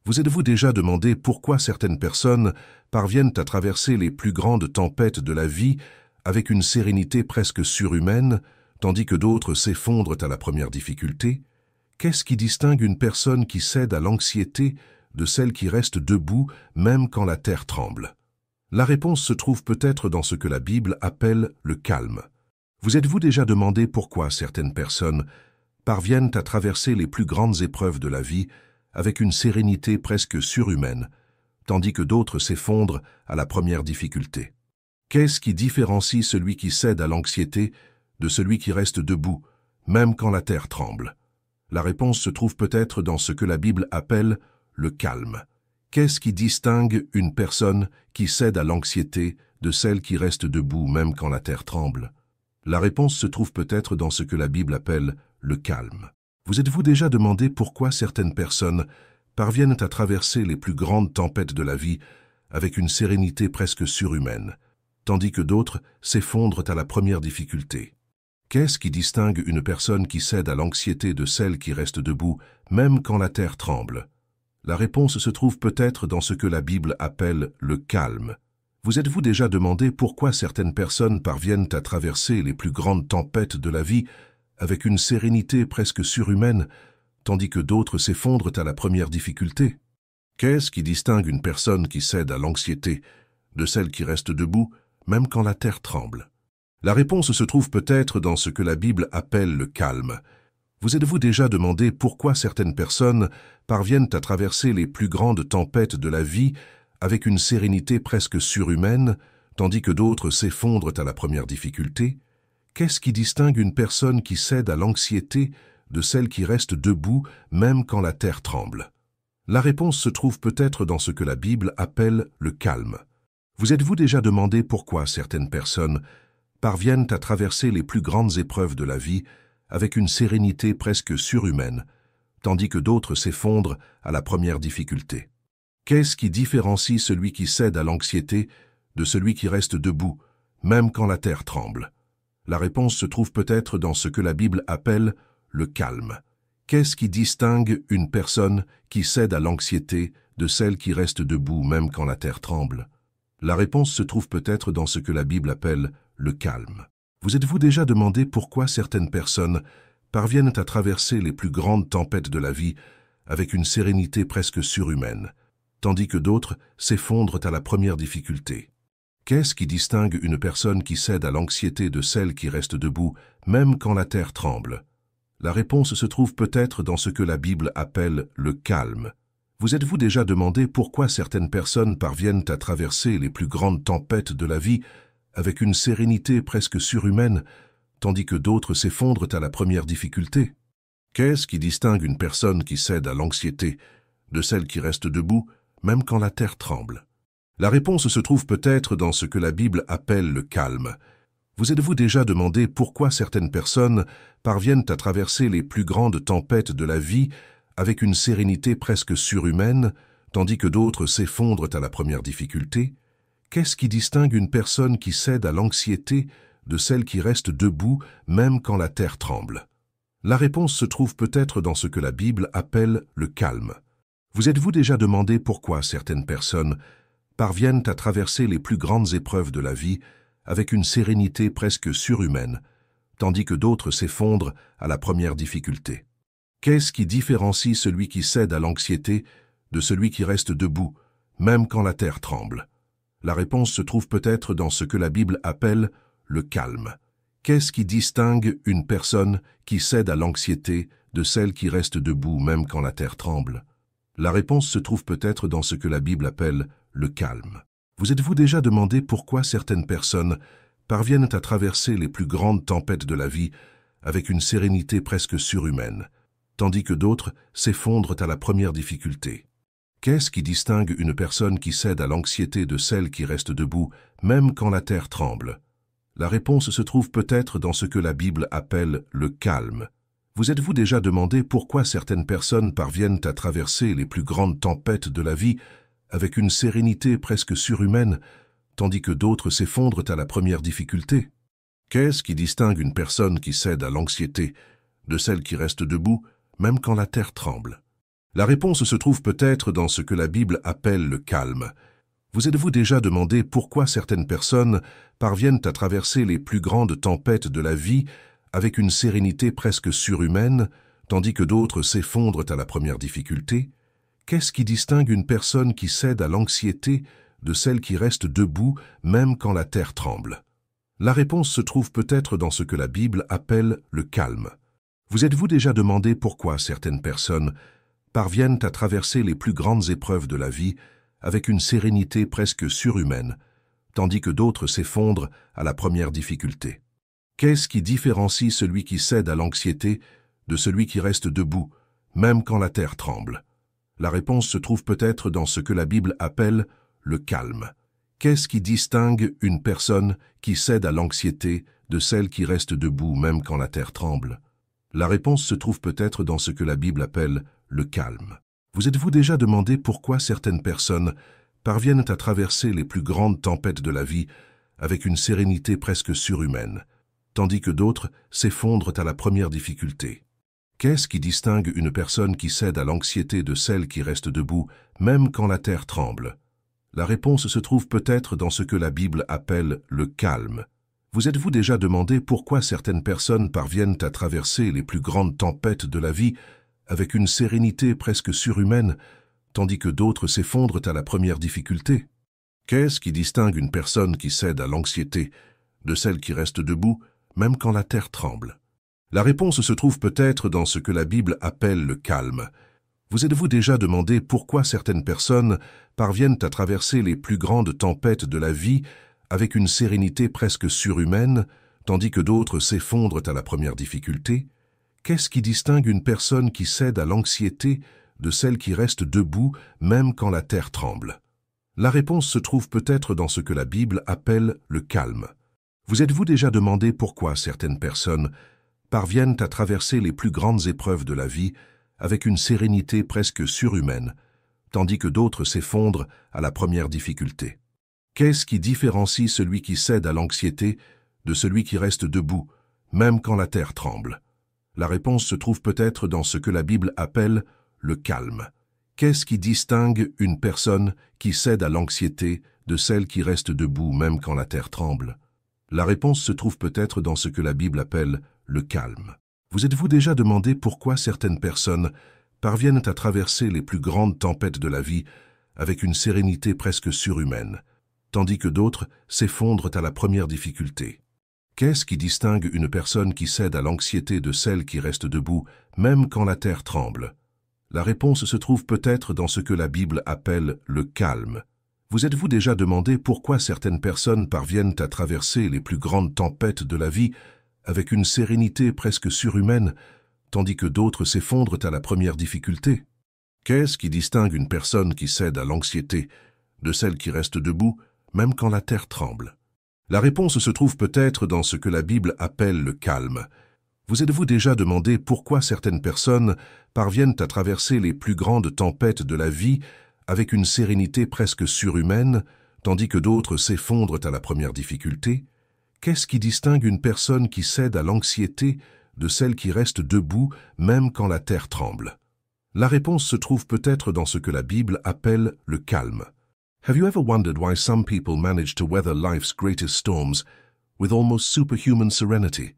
Vous êtes-vous déjà demandé pourquoi certaines personnes parviennent à traverser les plus grandes tempêtes de la vie avec une sérénité presque surhumaine, tandis que d'autres s'effondrent à la première difficulté? Qu'est-ce qui distingue une personne qui cède à l'anxiété de celle qui reste debout même quand la terre tremble? La réponse se trouve peut-être dans ce que la Bible appelle le calme. Vous êtes-vous déjà demandé pourquoi certaines personnes parviennent à traverser les plus grandes épreuves de la vie avec une sérénité presque surhumaine, tandis que d'autres s'effondrent à la première difficulté? Qu'est-ce qui différencie celui qui cède à l'anxiété de celui qui reste debout, même quand la terre tremble? La réponse se trouve peut-être dans ce que la Bible appelle le calme. Qu'est-ce qui distingue une personne qui cède à l'anxiété de celle qui reste debout, même quand la terre tremble? La réponse se trouve peut-être dans ce que la Bible appelle le calme. Vous êtes-vous déjà demandé pourquoi certaines personnes parviennent à traverser les plus grandes tempêtes de la vie avec une sérénité presque surhumaine, tandis que d'autres s'effondrent à la première difficulté? Qu'est-ce qui distingue une personne qui cède à l'anxiété de celle qui reste debout, même quand la terre tremble? La réponse se trouve peut-être dans ce que la Bible appelle le calme. Vous êtes-vous déjà demandé pourquoi certaines personnes parviennent à traverser les plus grandes tempêtes de la vie avec une sérénité presque surhumaine, tandis que d'autres s'effondrent à la première difficulté? Qu'est-ce qui distingue une personne qui cède à l'anxiété de celle qui reste debout, même quand la terre tremble? La réponse se trouve peut-être dans ce que la Bible appelle le calme. Vous êtes-vous déjà demandé pourquoi certaines personnes parviennent à traverser les plus grandes tempêtes de la vie avec une sérénité presque surhumaine, tandis que d'autres s'effondrent à la première difficulté? Qu'est-ce qui distingue une personne qui cède à l'anxiété de celle qui reste debout même quand la terre tremble? La réponse se trouve peut-être dans ce que la Bible appelle le calme. Vous êtes-vous déjà demandé pourquoi certaines personnes parviennent à traverser les plus grandes épreuves de la vie avec une sérénité presque surhumaine, tandis que d'autres s'effondrent à la première difficulté? Qu'est-ce qui différencie celui qui cède à l'anxiété de celui qui reste debout, même quand la terre tremble? La réponse se trouve peut-être dans ce que la Bible appelle le calme. Qu'est-ce qui distingue une personne qui cède à l'anxiété de celle qui reste debout, même quand la terre tremble? La réponse se trouve peut-être dans ce que la Bible appelle le calme. Vous êtes-vous déjà demandé pourquoi certaines personnes parviennent à traverser les plus grandes tempêtes de la vie avec une sérénité presque surhumaine, tandis que d'autres s'effondrent à la première difficulté? Qu'est-ce qui distingue une personne qui cède à l'anxiété de celle qui reste debout, même quand la terre tremble? La réponse se trouve peut-être dans ce que la Bible appelle le calme. Vous êtes-vous déjà demandé pourquoi certaines personnes parviennent à traverser les plus grandes tempêtes de la vie avec une sérénité presque surhumaine, tandis que d'autres s'effondrent à la première difficulté? Qu'est-ce qui distingue une personne qui cède à l'anxiété de celle qui reste debout, même quand la terre tremble? La réponse se trouve peut-être dans ce que la Bible appelle le calme. Vous êtes-vous déjà demandé pourquoi certaines personnes parviennent à traverser les plus grandes tempêtes de la vie avec une sérénité presque surhumaine, tandis que d'autres s'effondrent à la première difficulté? Qu'est-ce qui distingue une personne qui cède à l'anxiété de celle qui reste debout même quand la terre tremble? La réponse se trouve peut-être dans ce que la Bible appelle le calme. Vous êtes-vous déjà demandé pourquoi certaines personnes parviennent à traverser les plus grandes épreuves de la vie avec une sérénité presque surhumaine, tandis que d'autres s'effondrent à la première difficulté? Qu'est-ce qui différencie celui qui cède à l'anxiété de celui qui reste debout, même quand la terre tremble? La réponse se trouve peut-être dans ce que la Bible appelle le calme. Qu'est-ce qui distingue une personne qui cède à l'anxiété de celle qui reste debout, même quand la terre tremble? La réponse se trouve peut-être dans ce que la Bible appelle le calme. Vous êtes-vous déjà demandé pourquoi certaines personnes parviennent à traverser les plus grandes tempêtes de la vie avec une sérénité presque surhumaine, tandis que d'autres s'effondrent à la première difficulté? Qu'est-ce qui distingue une personne qui cède à l'anxiété de celle qui reste debout, même quand la terre tremble? La réponse se trouve peut-être dans ce que la Bible appelle le calme. Vous êtes-vous déjà demandé pourquoi certaines personnes parviennent à traverser les plus grandes tempêtes de la vie avec une sérénité presque surhumaine, tandis que d'autres s'effondrent à la première difficulté? Qu'est-ce qui distingue une personne qui cède à l'anxiété de celle qui reste debout, même quand la terre tremble? La réponse se trouve peut-être dans ce que la Bible appelle le calme. Vous êtes-vous déjà demandé pourquoi certaines personnes parviennent à traverser les plus grandes tempêtes de la vie avec une sérénité presque surhumaine, tandis que d'autres s'effondrent à la première difficulté? Qu'est-ce qui distingue une personne qui cède à l'anxiété de celle qui reste debout même quand la terre tremble? La réponse se trouve peut-être dans ce que la Bible appelle le calme. Vous êtes-vous déjà demandé pourquoi certaines personnes parviennent à traverser les plus grandes épreuves de la vie avec une sérénité presque surhumaine, tandis que d'autres s'effondrent à la première difficulté? Qu'est-ce qui différencie celui qui cède à l'anxiété de celui qui reste debout, même quand la terre tremble? La réponse se trouve peut-être dans ce que la Bible appelle le calme. Qu'est-ce qui distingue une personne qui cède à l'anxiété de celle qui reste debout même quand la terre tremble? La réponse se trouve peut-être dans ce que la Bible appelle le calme. Vous êtes-vous déjà demandé pourquoi certaines personnes parviennent à traverser les plus grandes tempêtes de la vie avec une sérénité presque surhumaine, tandis que d'autres s'effondrent à la première difficulté? Qu'est-ce qui distingue une personne qui cède à l'anxiété de celle qui reste debout, même quand la terre tremble? La réponse se trouve peut-être dans ce que la Bible appelle le calme. Vous êtes-vous déjà demandé pourquoi certaines personnes parviennent à traverser les plus grandes tempêtes de la vie avec une sérénité presque surhumaine, tandis que d'autres s'effondrent à la première difficulté? Qu'est-ce qui distingue une personne qui cède à l'anxiété de celle qui reste debout, même quand la terre tremble? La réponse se trouve peut-être dans ce que la Bible appelle le calme. Vous êtes-vous déjà demandé pourquoi certaines personnes parviennent à traverser les plus grandes tempêtes de la vie avec une sérénité presque surhumaine, tandis que d'autres s'effondrent à la première difficulté? Qu'est-ce qui distingue une personne qui cède à l'anxiété de celle qui reste debout même quand la terre tremble? La réponse se trouve peut-être dans ce que la Bible appelle le calme. Vous êtes-vous déjà demandé pourquoi certaines personnes parviennent à traverser les plus grandes épreuves de la vie avec une sérénité presque surhumaine, tandis que d'autres s'effondrent à la première difficulté? Qu'est-ce qui différencie celui qui cède à l'anxiété de celui qui reste debout, même quand la terre tremble? La réponse se trouve peut-être dans ce que la Bible appelle le calme. Qu'est-ce qui distingue une personne qui cède à l'anxiété de celle qui reste debout, même quand la terre tremble? La réponse se trouve peut-être dans ce que la Bible appelle le calme. Vous êtes-vous déjà demandé pourquoi certaines personnes parviennent à traverser les plus grandes tempêtes de la vie avec une sérénité presque surhumaine, tandis que d'autres s'effondrent à la première difficulté? Qu'est-ce qui distingue une personne qui cède à l'anxiété de celle qui reste debout, même quand la terre tremble? La réponse se trouve peut-être dans ce que la Bible appelle le calme. Vous êtes-vous déjà demandé pourquoi certaines personnes parviennent à traverser les plus grandes tempêtes de la vie avec une sérénité presque surhumaine, tandis que d'autres s'effondrent à la première difficulté? Qu'est-ce qui distingue une personne qui cède à l'anxiété de celle qui reste debout, même quand la terre tremble? La réponse se trouve peut-être dans ce que la Bible appelle le calme. Vous êtes-vous déjà demandé pourquoi certaines personnes parviennent à traverser les plus grandes tempêtes de la vie avec une sérénité presque surhumaine, tandis que d'autres s'effondrent à la première difficulté? Qu'est-ce qui distingue une personne qui cède à l'anxiété de celle qui reste debout même quand la terre tremble? La réponse se trouve peut-être dans ce que la Bible appelle le calme. Have you ever wondered why some people manage to weather life's greatest storms with almost superhuman serenity,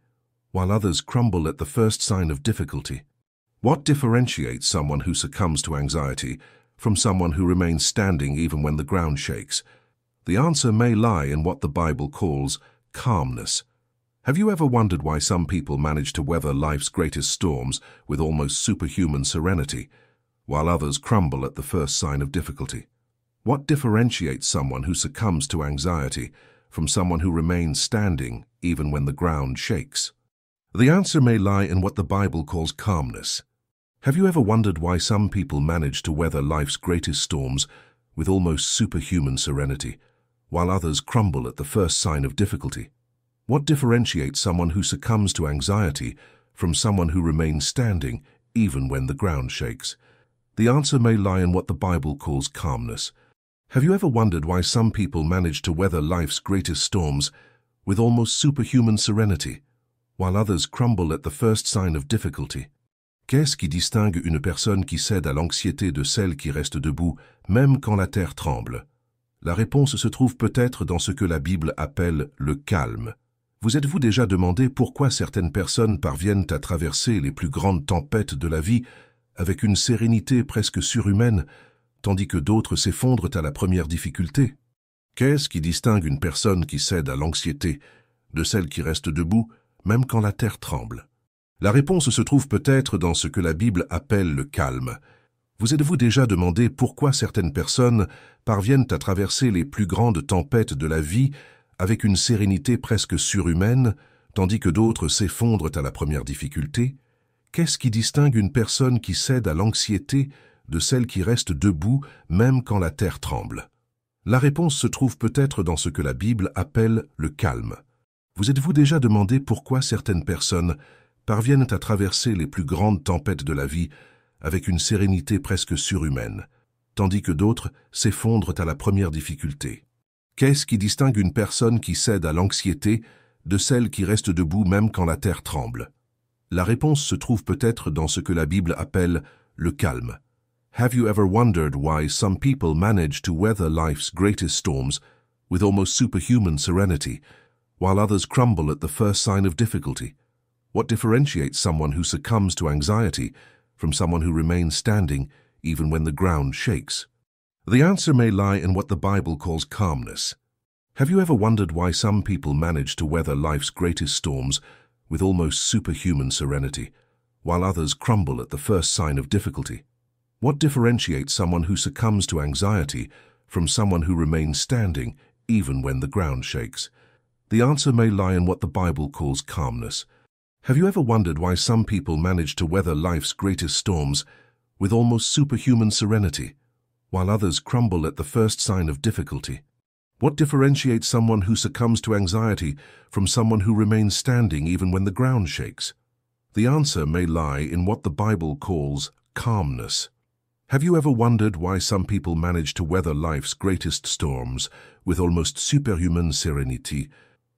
while others crumble at the first sign of difficulty? What differentiates someone who succumbs to anxiety from someone who remains standing even when the ground shakes? The answer may lie in what the Bible calls calmness. Have you ever wondered why some people manage to weather life's greatest storms with almost superhuman serenity, while others crumble at the first sign of difficulty? What differentiates someone who succumbs to anxiety from someone who remains standing even when the ground shakes? The answer may lie in what the Bible calls calmness. Have you ever wondered why some people manage to weather life's greatest storms with almost superhuman serenity, while others crumble at the first sign of difficulty? What differentiates someone who succumbs to anxiety from someone who remains standing even when the ground shakes? The answer may lie in what the Bible calls calmness. Have you ever wondered why some people manage to weather life's greatest storms with almost superhuman serenity, while others crumble at the first sign of difficulty? Qu'est-ce qui distingue une personne qui cède à l'anxiété de celle qui reste debout, même quand la terre tremble? La réponse se trouve peut-être dans ce que la Bible appelle le calme. Vous êtes-vous déjà demandé pourquoi certaines personnes parviennent à traverser les plus grandes tempêtes de la vie avec une sérénité presque surhumaine, tandis que d'autres s'effondrent à la première difficulté? Qu'est-ce qui distingue une personne qui cède à l'anxiété de celle qui reste debout, même quand la terre tremble? La réponse se trouve peut-être dans ce que la Bible appelle le calme. Vous êtes-vous déjà demandé pourquoi certaines personnes parviennent à traverser les plus grandes tempêtes de la vie avec une sérénité presque surhumaine, tandis que d'autres s'effondrent à la première difficulté? Qu'est-ce qui distingue une personne qui cède à l'anxiété de celle qui reste debout même quand la terre tremble? La réponse se trouve peut-être dans ce que la Bible appelle le calme. Vous êtes-vous déjà demandé pourquoi certaines personnes parviennent à traverser les plus grandes tempêtes de la vie avec une sérénité presque surhumaine, tandis que d'autres s'effondrent à la première difficulté? Qu'est-ce qui distingue une personne qui cède à l'anxiété de celle qui reste debout même quand la terre tremble? La réponse se trouve peut-être dans ce que la Bible appelle le calme. Have you ever wondered why some people manage to weather life's greatest storms with almost superhuman serenity, while others crumble at the first sign of difficulty? What differentiates someone who succumbs to anxiety from someone who remains standing even when the ground shakes? The answer may lie in what the Bible calls calmness. Have you ever wondered why some people manage to weather life's greatest storms with almost superhuman serenity, while others crumble at the first sign of difficulty? What differentiates someone who succumbs to anxiety from someone who remains standing even when the ground shakes? The answer may lie in what the Bible calls calmness. Have you ever wondered why some people manage to weather life's greatest storms with almost superhuman serenity, while others crumble at the first sign of difficulty? What differentiates someone who succumbs to anxiety from someone who remains standing even when the ground shakes? The answer may lie in what the Bible calls calmness. Have you ever wondered why some people manage to weather life's greatest storms with almost superhuman serenity,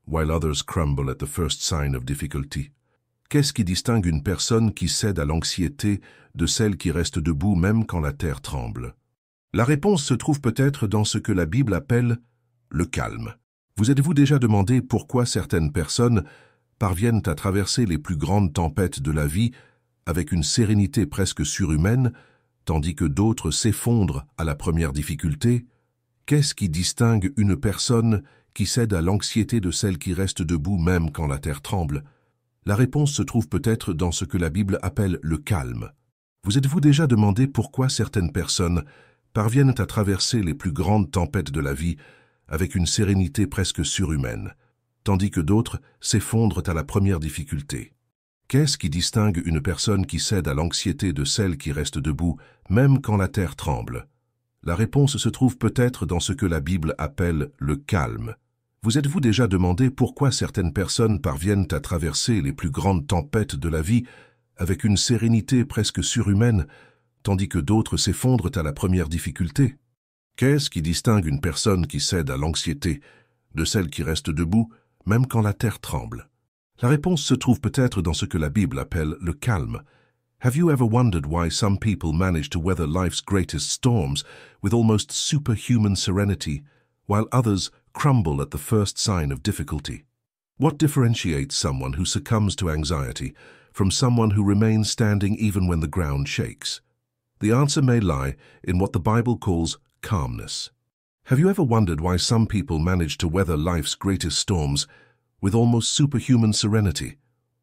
while others crumble at the first sign of difficulty? Qu'est-ce qui distingue une personne qui cède à l'anxiété de celle qui reste debout même quand la terre tremble? La réponse se trouve peut-être dans ce que la Bible appelle le calme. Vous êtes-vous déjà demandé pourquoi certaines personnes parviennent à traverser les plus grandes tempêtes de la vie avec une sérénité presque surhumaine, tandis que d'autres s'effondrent à la première difficulté? Qu'est-ce qui distingue une personne qui cède à l'anxiété de celle qui reste debout même quand la terre tremble? La réponse se trouve peut-être dans ce que la Bible appelle le calme. Vous êtes-vous déjà demandé pourquoi certaines personnes parviennent à traverser les plus grandes tempêtes de la vie avec une sérénité presque surhumaine, tandis que d'autres s'effondrent à la première difficulté? Qu'est-ce qui distingue une personne qui cède à l'anxiété de celle qui reste debout, même quand la terre tremble? La réponse se trouve peut-être dans ce que la Bible appelle le calme. Vous êtes-vous déjà demandé pourquoi certaines personnes parviennent à traverser les plus grandes tempêtes de la vie avec une sérénité presque surhumaine, tandis que d'autres s'effondrent à la première difficulté? Qu'est-ce qui distingue une personne qui cède à l'anxiété de celle qui reste debout, même quand la terre tremble? La réponse se trouve peut-être dans ce que la Bible appelle le calme. Have you ever wondered why some people manage to weather life's greatest storms with almost superhuman serenity, while others crumble at the first sign of difficulty? What differentiates someone who succumbs to anxiety from someone who remains standing even when the ground shakes? The answer may lie in what the Bible calls calmness. Have you ever wondered why some people manage to weather life's greatest storms with almost superhuman serenity,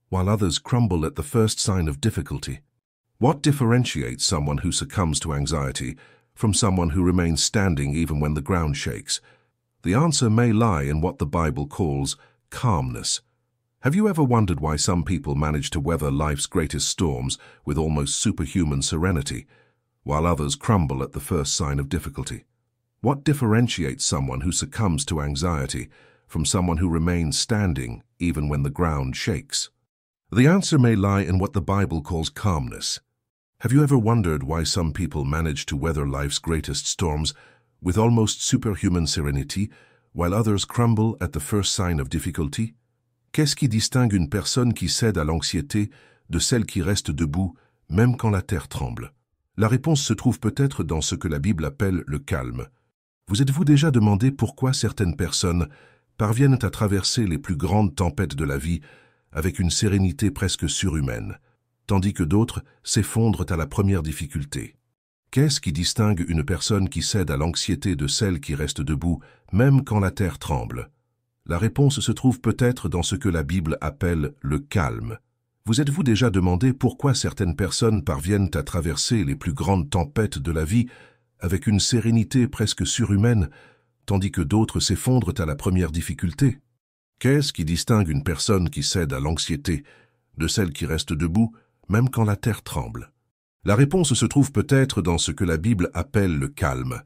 while others crumble at the first sign of difficulty? What differentiates someone who succumbs to anxiety from someone who remains standing even when the ground shakes? The answer may lie in what the Bible calls calmness. Have you ever wondered why some people manage to weather life's greatest storms with almost superhuman serenity, while others crumble at the first sign of difficulty? What differentiates someone who succumbs to anxiety from someone who remains standing even when the ground shakes? The answer may lie in what the Bible calls calmness. Have you ever wondered why some people manage to weather life's greatest storms with almost superhuman serenity, while others crumble at the first sign of difficulty? Qu'est-ce qui distingue une personne qui cède à l'anxiété de celle qui reste debout, même quand la terre tremble? La réponse se trouve peut-être dans ce que la Bible appelle le calme. Vous êtes-vous déjà demandé pourquoi certaines personnes parviennent à traverser les plus grandes tempêtes de la vie avec une sérénité presque surhumaine, tandis que d'autres s'effondrent à la première difficulté? Qu'est-ce qui distingue une personne qui cède à l'anxiété de celle qui reste debout, même quand la terre tremble? La réponse se trouve peut-être dans ce que la Bible appelle le calme. Vous êtes-vous déjà demandé pourquoi certaines personnes parviennent à traverser les plus grandes tempêtes de la vie avec une sérénité presque surhumaine, tandis que d'autres s'effondrent à la première difficulté? Qu'est-ce qui distingue une personne qui cède à l'anxiété de celle qui reste debout, même quand la terre tremble? La réponse se trouve peut-être dans ce que la Bible appelle le calme.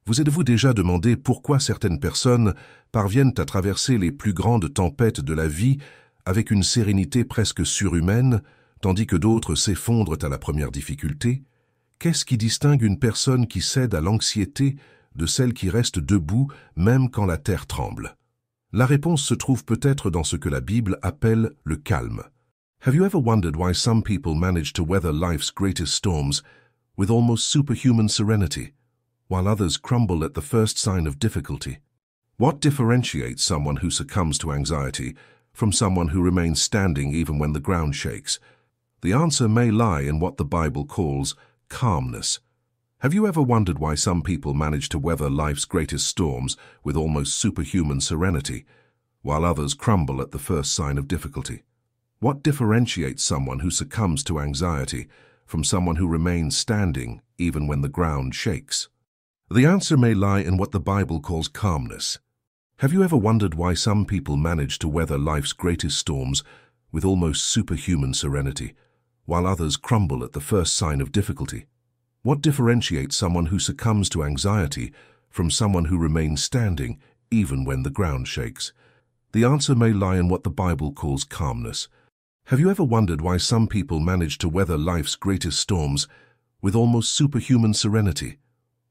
Vous êtes-vous déjà demandé pourquoi certaines personnes parviennent à traverser les plus grandes tempêtes de la vie avec une sérénité presque surhumaine, tandis que d'autres s'effondrent à la première difficulté? Qu'est-ce qui distingue une personne qui cède à l'anxiété de celle qui reste debout même quand la terre tremble? La réponse se trouve peut-être dans ce que la Bible appelle le calme. Have you ever wondered why some people manage to weather life's greatest storms with almost superhuman serenity, while others crumble at the first sign of difficulty? What differentiates someone who succumbs to anxiety from someone who remains standing even when the ground shakes? The answer may lie in what the Bible calls calmness. Have you ever wondered why some people manage to weather life's greatest storms with almost superhuman serenity, while others crumble at the first sign of difficulty? What differentiates someone who succumbs to anxiety from someone who remains standing even when the ground shakes? The answer may lie in what the Bible calls calmness. Have you ever wondered why some people manage to weather life's greatest storms with almost superhuman serenity, while others crumble at the first sign of difficulty? What differentiates someone who succumbs to anxiety from someone who remains standing even when the ground shakes? The answer may lie in what the Bible calls calmness. Have you ever wondered why some people manage to weather life's greatest storms with almost superhuman serenity,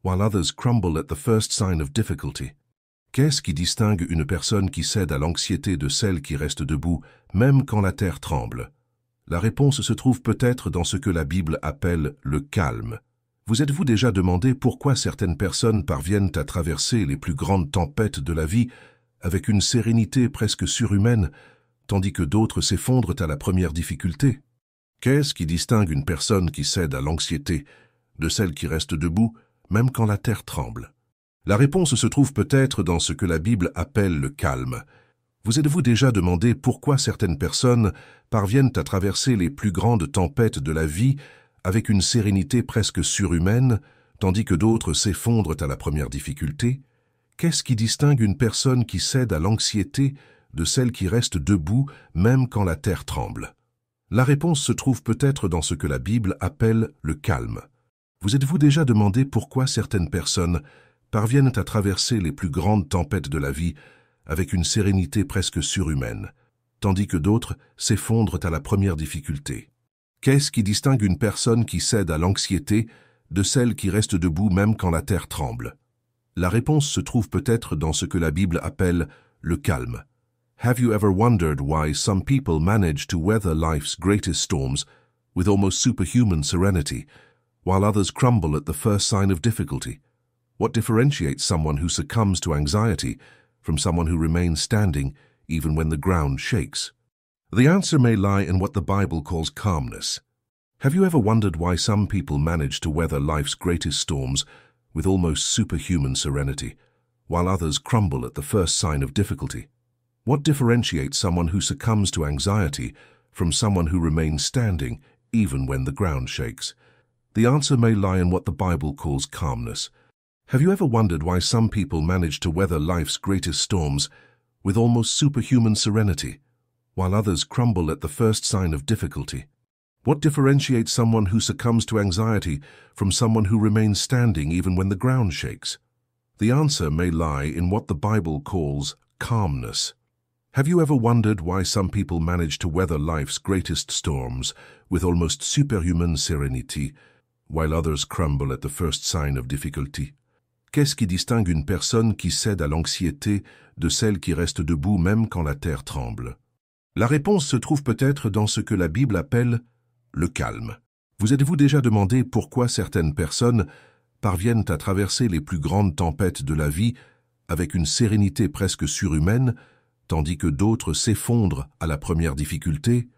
while others crumble at the first sign of difficulty? Qu'est-ce qui distingue une personne qui cède à l'anxiété de celle qui reste debout, même quand la terre tremble? La réponse se trouve peut-être dans ce que la Bible appelle le calme. Vous êtes-vous déjà demandé pourquoi certaines personnes parviennent à traverser les plus grandes tempêtes de la vie avec une sérénité presque surhumaine, tandis que d'autres s'effondrent à la première difficulté? Qu'est-ce qui distingue une personne qui cède à l'anxiété de celle qui reste debout, même quand la terre tremble? La réponse se trouve peut-être dans ce que la Bible appelle le calme. Vous êtes-vous déjà demandé pourquoi certaines personnes parviennent à traverser les plus grandes tempêtes de la vie avec une sérénité presque surhumaine, tandis que d'autres s'effondrent à la première difficulté? Qu'est-ce qui distingue une personne qui cède à l'anxiété de celle qui reste debout même quand la terre tremble? La réponse se trouve peut-être dans ce que la Bible appelle le calme. Vous êtes-vous déjà demandé pourquoi certaines personnes parviennent à traverser les plus grandes tempêtes de la vie avec une sérénité presque surhumaine, tandis que d'autres s'effondrent à la première difficulté? Qu'est-ce qui distingue une personne qui cède à l'anxiété de celle qui reste debout même quand la terre tremble? La réponse se trouve peut-être dans ce que la Bible appelle le calme. Have you ever wondered why some people manage to weather life's greatest storms with almost superhuman serenity, while others crumble at the first sign of difficulty? What differentiates someone who succumbs to anxiety from someone who remains standing even when the ground shakes? The answer may lie in what the Bible calls calmness. Have you ever wondered why some people manage to weather life's greatest storms with almost superhuman serenity, while others crumble at the first sign of difficulty? What differentiates someone who succumbs to anxiety from someone who remains standing even when the ground shakes? The answer may lie in what the Bible calls calmness. Have you ever wondered why some people manage to weather life's greatest storms with almost superhuman serenity, while others crumble at the first sign of difficulty? What differentiates someone who succumbs to anxiety from someone who remains standing even when the ground shakes? The answer may lie in what the Bible calls calmness. Have you ever wondered why some people manage to weather life's greatest storms with almost superhuman serenity, while others crumble at the first sign of difficulty? Qu'est-ce qui distingue une personne qui cède à l'anxiété de celle qui reste debout même quand la terre tremble? La réponse se trouve peut-être dans ce que la Bible appelle le calme. Vous êtes-vous déjà demandé pourquoi certaines personnes parviennent à traverser les plus grandes tempêtes de la vie avec une sérénité presque surhumaine, tandis que d'autres s'effondrent à la première difficulté?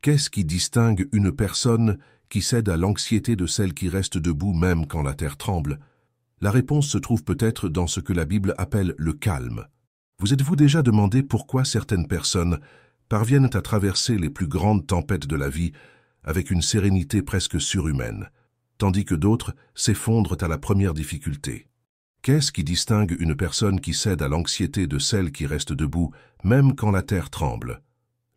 Qu'est-ce qui distingue une personne qui cède à l'anxiété de celle qui reste debout même quand la terre tremble? La réponse se trouve peut-être dans ce que la Bible appelle le calme. Vous êtes-vous déjà demandé pourquoi certaines personnes parviennent à traverser les plus grandes tempêtes de la vie avec une sérénité presque surhumaine, tandis que d'autres s'effondrent à la première difficulté? Qu'est-ce qui distingue une personne qui cède à l'anxiété de celle qui reste debout, même quand la terre tremble?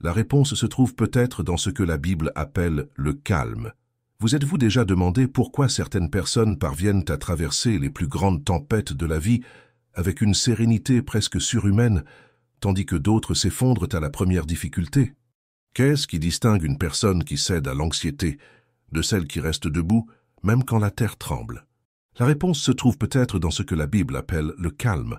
La réponse se trouve peut-être dans ce que la Bible appelle le calme. Vous êtes-vous déjà demandé pourquoi certaines personnes parviennent à traverser les plus grandes tempêtes de la vie avec une sérénité presque surhumaine, tandis que d'autres s'effondrent à la première difficulté? Qu'est-ce qui distingue une personne qui cède à l'anxiété de celle qui reste debout, même quand la terre tremble? La réponse se trouve peut-être dans ce que la Bible appelle le calme.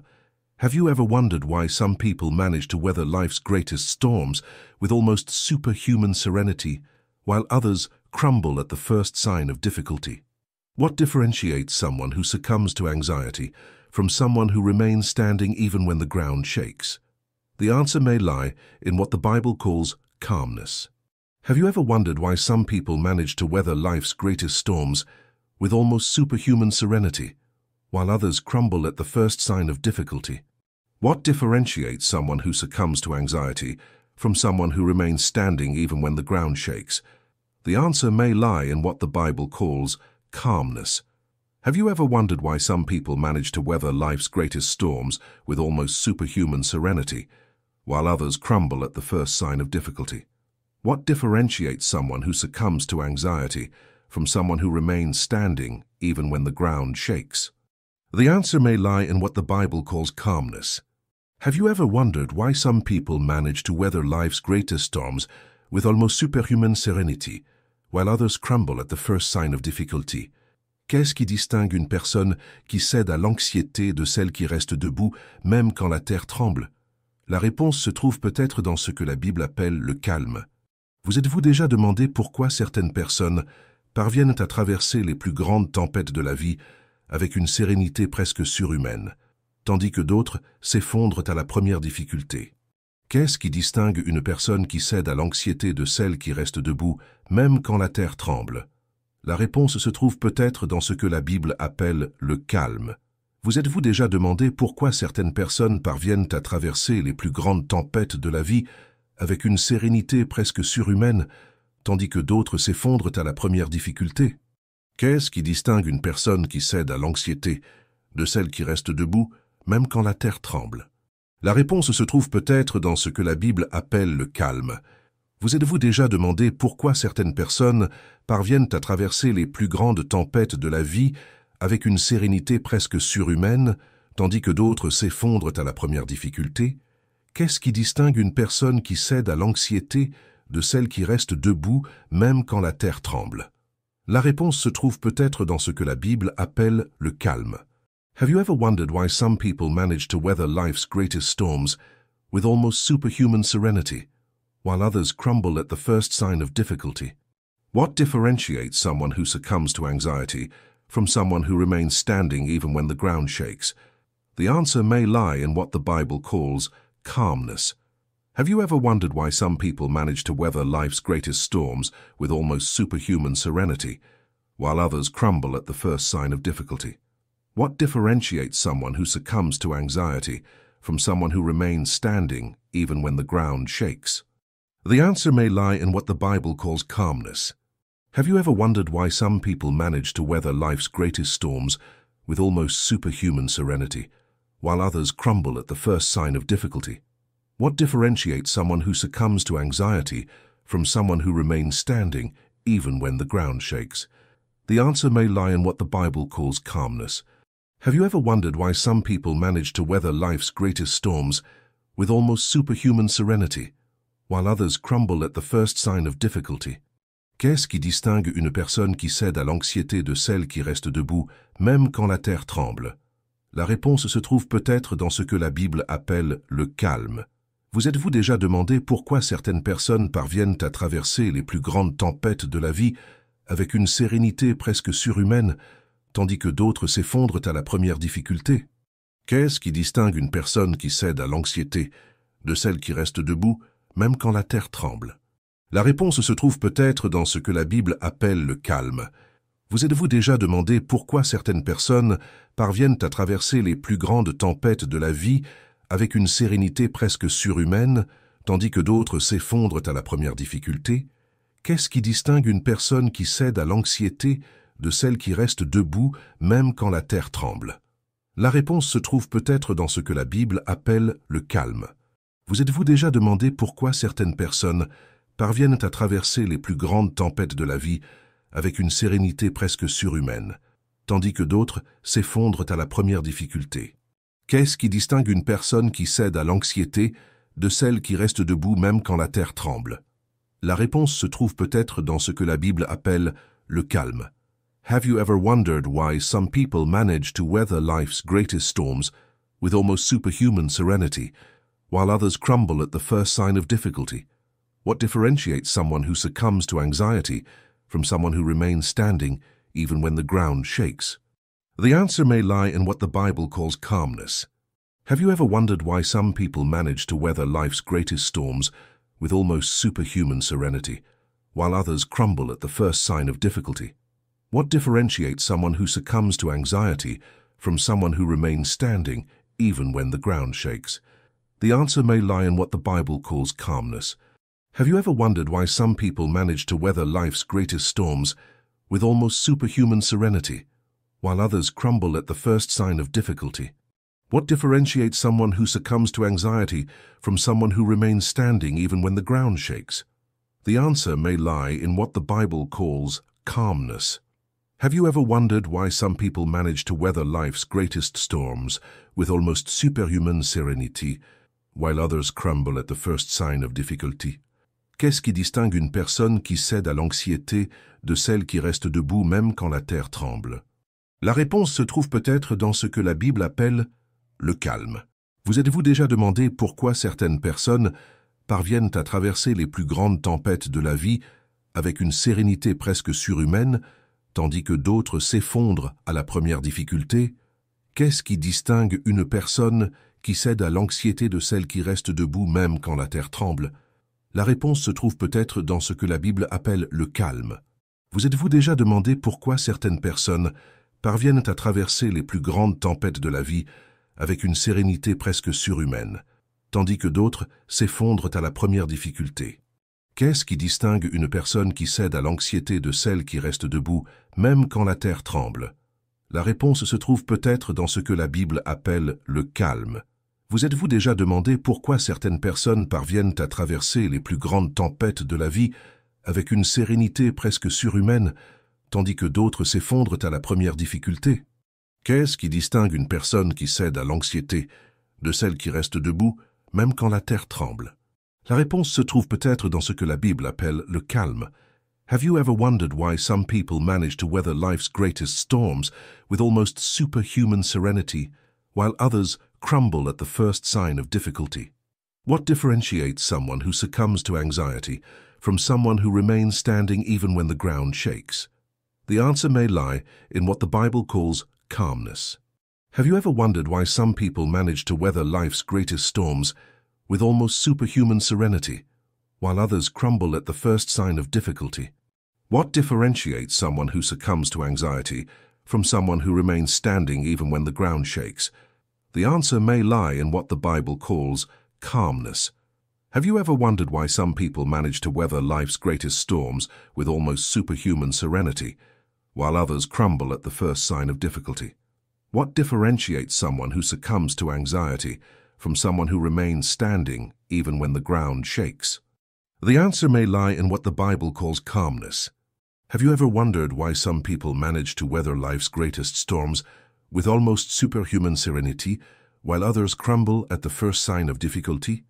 Have you ever wondered why some people manage to weather life's greatest storms with almost superhuman serenity, while others crumble at the first sign of difficulty? What differentiates someone who succumbs to anxiety from someone who remains standing even when the ground shakes? The answer may lie in what the Bible calls calmness. Have you ever wondered why some people manage to weather life's greatest storms with almost superhuman serenity, while others crumble at the first sign of difficulty? What differentiates someone who succumbs to anxiety from someone who remains standing even when the ground shakes? The answer may lie in what the Bible calls calmness. Have you ever wondered why some people manage to weather life's greatest storms with almost superhuman serenity, while others crumble at the first sign of difficulty? What differentiates someone who succumbs to anxiety from someone who remains standing even when the ground shakes? The answer may lie in what the Bible calls calmness. Have you ever wondered why some people manage to weather life's greatest storms with almost superhuman serenity, while others crumble at the first sign of difficulty? Qu'est-ce qui distingue une personne qui cède à l'anxiété de celle qui reste debout, même quand la terre tremble? La réponse se trouve peut-être dans ce que la Bible appelle le calme. Vous êtes-vous déjà demandé pourquoi certaines personnes parviennent à traverser les plus grandes tempêtes de la vie avec une sérénité presque surhumaine, tandis que d'autres s'effondrent à la première difficulté? Qu'est-ce qui distingue une personne qui cède à l'anxiété de celle qui reste debout, même quand la terre tremble? La réponse se trouve peut-être dans ce que la Bible appelle le calme. Vous êtes-vous déjà demandé pourquoi certaines personnes parviennent à traverser les plus grandes tempêtes de la vie avec une sérénité presque surhumaine, tandis que d'autres s'effondrent à la première difficulté? Qu'est-ce qui distingue une personne qui cède à l'anxiété de celle qui reste debout, même quand la terre tremble? La réponse se trouve peut-être dans ce que la Bible appelle le calme. Vous êtes-vous déjà demandé pourquoi certaines personnes parviennent à traverser les plus grandes tempêtes de la vie avec une sérénité presque surhumaine, tandis que d'autres s'effondrent à la première difficulté? Qu'est-ce qui distingue une personne qui cède à l'anxiété de celle qui reste debout même quand la terre tremble? La réponse se trouve peut-être dans ce que la Bible appelle le calme. Have you ever wondered why some people manage to weather life's greatest storms with almost superhuman serenity, while others crumble at the first sign of difficulty? What differentiates someone who succumbs to anxiety from someone who remains standing even when the ground shakes? The answer may lie in what the Bible calls calmness. Have you ever wondered why some people manage to weather life's greatest storms with almost superhuman serenity, while others crumble at the first sign of difficulty? What differentiates someone who succumbs to anxiety from someone who remains standing even when the ground shakes? The answer may lie in what the Bible calls calmness. Have you ever wondered why some people manage to weather life's greatest storms with almost superhuman serenity, while others crumble at the first sign of difficulty? What differentiates someone who succumbs to anxiety from someone who remains standing even when the ground shakes? The answer may lie in what the Bible calls calmness. Have you ever wondered why some people manage to weather life's greatest storms with almost superhuman serenity, while others crumble at the first sign of difficulty? Qu'est-ce qui distingue une personne qui cède à l'anxiété de celle qui reste debout, même quand la terre tremble? La réponse se trouve peut-être dans ce que la Bible appelle le calme. Vous êtes-vous déjà demandé pourquoi certaines personnes parviennent à traverser les plus grandes tempêtes de la vie avec une sérénité presque surhumaine, tandis que d'autres s'effondrent à la première difficulté? Qu'est-ce qui distingue une personne qui cède à l'anxiété de celle qui reste debout, même quand la terre tremble? La réponse se trouve peut-être dans ce que la Bible appelle le calme. Vous êtes-vous déjà demandé pourquoi certaines personnes parviennent à traverser les plus grandes tempêtes de la vie avec une sérénité presque surhumaine, tandis que d'autres s'effondrent à la première difficulté? Qu'est-ce qui distingue une personne qui cède à l'anxiété de celle qui reste debout même quand la terre tremble? La réponse se trouve peut-être dans ce que la Bible appelle le calme. Vous êtes-vous déjà demandé pourquoi certaines personnes parviennent à traverser les plus grandes tempêtes de la vie avec une sérénité presque surhumaine, tandis que d'autres s'effondrent à la première difficulté? Qu'est-ce qui distingue une personne qui cède à l'anxiété de celle qui reste debout même quand la terre tremble? La réponse se trouve peut-être dans ce que la Bible appelle le calme. Have you ever wondered why some people manage to weather life's greatest storms with almost superhuman serenity, while others crumble at the first sign of difficulty? What differentiates someone who succumbs to anxiety from someone who remains standing even when the ground shakes? The answer may lie in what the Bible calls calmness. Have you ever wondered why some people manage to weather life's greatest storms with almost superhuman serenity, while others crumble at the first sign of difficulty? What differentiates someone who succumbs to anxiety from someone who remains standing even when the ground shakes? The answer may lie in what the Bible calls calmness. Have you ever wondered why some people manage to weather life's greatest storms with almost superhuman serenity, while others crumble at the first sign of difficulty? What differentiates someone who succumbs to anxiety from someone who remains standing even when the ground shakes? The answer may lie in what the Bible calls calmness. Have you ever wondered why some people manage to weather life's greatest storms with almost superhuman serenity, while others crumble at the first sign of difficulty? Qu'est-ce qui distingue une personne qui cède à l'anxiété de celle qui reste debout même quand la terre tremble? La réponse se trouve peut-être dans ce que la Bible appelle le calme. Vous êtes-vous déjà demandé pourquoi certaines personnes parviennent à traverser les plus grandes tempêtes de la vie avec une sérénité presque surhumaine, tandis que d'autres s'effondrent à la première difficulté? Qu'est-ce qui distingue une personne qui cède à l'anxiété de celle qui reste debout même quand la terre tremble? La réponse se trouve peut-être dans ce que la Bible appelle le calme. Vous êtes-vous déjà demandé pourquoi certaines personnes parviennent à traverser les plus grandes tempêtes de la vie avec une sérénité presque surhumaine, tandis que d'autres s'effondrent à la première difficulté? Qu'est-ce qui distingue une personne qui cède à l'anxiété de celle qui reste debout, même quand la terre tremble? La réponse se trouve peut-être dans ce que la Bible appelle le calme. Vous êtes-vous déjà demandé pourquoi certaines personnes parviennent à traverser les plus grandes tempêtes de la vie avec une sérénité presque surhumaine, tandis que d'autres s'effondrent à la première difficulté? Qu'est-ce qui distingue une personne qui cède à l'anxiété de celle qui reste debout, même quand la terre tremble? La réponse se trouve peut-être dans ce que la Bible appelle le calme. Have you ever wondered why some people manage to weather life's greatest storms with almost superhuman serenity, while others crumble at the first sign of difficulty? What differentiates someone who succumbs to anxiety from someone who remains standing even when the ground shakes? The answer may lie in what the Bible calls calmness. Have you ever wondered why some people manage to weather life's greatest storms with almost superhuman serenity, while others crumble at the first sign of difficulty? What differentiates someone who succumbs to anxiety from someone who remains standing even when the ground shakes? The answer may lie in what the Bible calls calmness. Have you ever wondered why some people manage to weather life's greatest storms with almost superhuman serenity, while others crumble at the first sign of difficulty? What differentiates someone who succumbs to anxiety from someone who remains standing even when the ground shakes? The answer may lie in what the Bible calls calmness. Have you ever wondered why some people manage to weather life's greatest storms with almost superhuman serenity, while others crumble at the first sign of difficulty?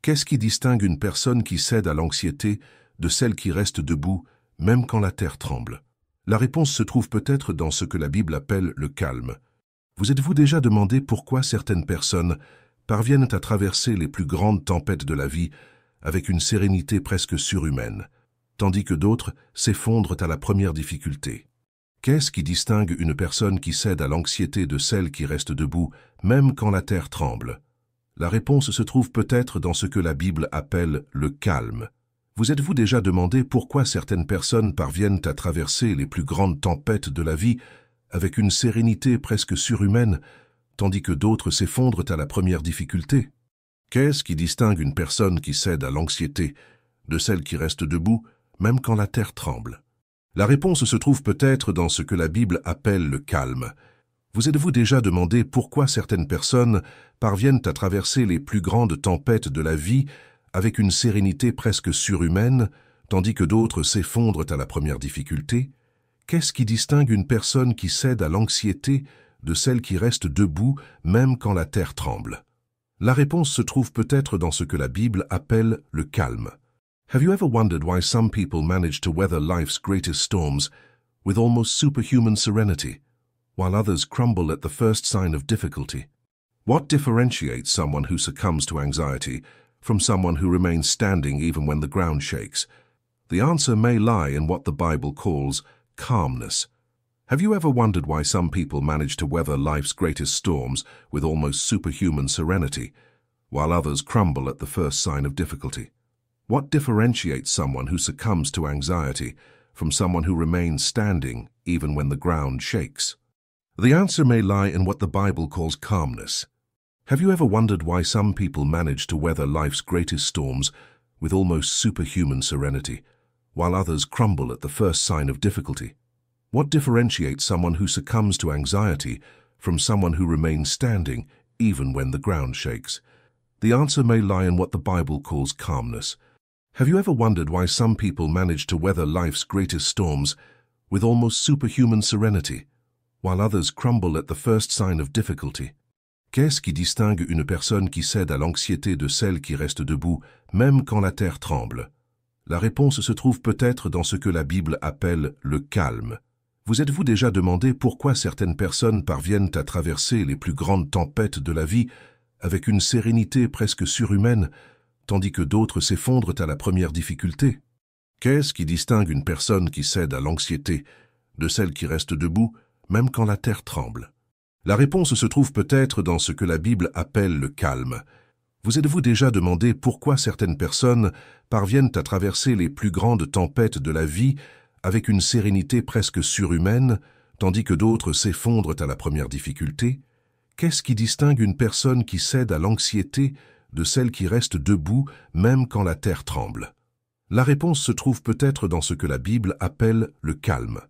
Qu'est-ce qui distingue une personne qui cède à l'anxiété de celle qui reste debout, même quand la terre tremble? La réponse se trouve peut-être dans ce que la Bible appelle le calme. Vous êtes-vous déjà demandé pourquoi certaines personnes parviennent à traverser les plus grandes tempêtes de la vie avec une sérénité presque surhumaine, tandis que d'autres s'effondrent à la première difficulté? Qu'est-ce qui distingue une personne qui cède à l'anxiété de celle qui reste debout, même quand la terre tremble? La réponse se trouve peut-être dans ce que la Bible appelle le calme. Vous êtes-vous déjà demandé pourquoi certaines personnes parviennent à traverser les plus grandes tempêtes de la vie avec une sérénité presque surhumaine, tandis que d'autres s'effondrent à la première difficulté? Qu'est-ce qui distingue une personne qui cède à l'anxiété de celle qui reste debout, même quand la terre tremble? La réponse se trouve peut-être dans ce que la Bible appelle le calme. Vous êtes-vous déjà demandé pourquoi certaines personnes parviennent à traverser les plus grandes tempêtes de la vie avec une sérénité presque surhumaine, tandis que d'autres s'effondrent à la première difficulté? Qu'est-ce qui distingue une personne qui cède à l'anxiété de celle qui reste debout même quand la terre tremble? La réponse se trouve peut-être dans ce que la Bible appelle le calme. Have you ever wondered why some people manage to weather life's greatest storms with almost superhuman serenity, while others crumble at the first sign of difficulty? What differentiates someone who succumbs to anxiety from someone who remains standing even when the ground shakes? The answer may lie in what the Bible calls calmness. Have you ever wondered why some people manage to weather life's greatest storms with almost superhuman serenity, while others crumble at the first sign of difficulty? What differentiates someone who succumbs to anxiety from someone who remains standing even when the ground shakes? The answer may lie in what the Bible calls calmness. Have you ever wondered why some people manage to weather life's greatest storms with almost superhuman serenity, while others crumble at the first sign of difficulty? What differentiates someone who succumbs to anxiety from someone who remains standing even when the ground shakes? The answer may lie in what the Bible calls calmness. Have you ever wondered why some people manage to weather life's greatest storms with almost superhuman serenity, while others crumble at the first sign of difficulty? Qu'est-ce qui distingue une personne qui cède à l'anxiété de celle qui reste debout, même quand la terre tremble? La réponse se trouve peut-être dans ce que la Bible appelle le calme. Vous êtes-vous déjà demandé pourquoi certaines personnes parviennent à traverser les plus grandes tempêtes de la vie avec une sérénité presque surhumaine, tandis que d'autres s'effondrent à la première difficulté? Qu'est-ce qui distingue une personne qui cède à l'anxiété de celle qui reste debout, même quand la terre tremble? La réponse se trouve peut-être dans ce que la Bible appelle le calme. Vous êtes-vous déjà demandé pourquoi certaines personnes parviennent à traverser les plus grandes tempêtes de la vie avec une sérénité presque surhumaine, tandis que d'autres s'effondrent à la première difficulté? Qu'est-ce qui distingue une personne qui cède à l'anxiété de celle qui reste debout même quand la terre tremble? La réponse se trouve peut-être dans ce que la Bible appelle le calme.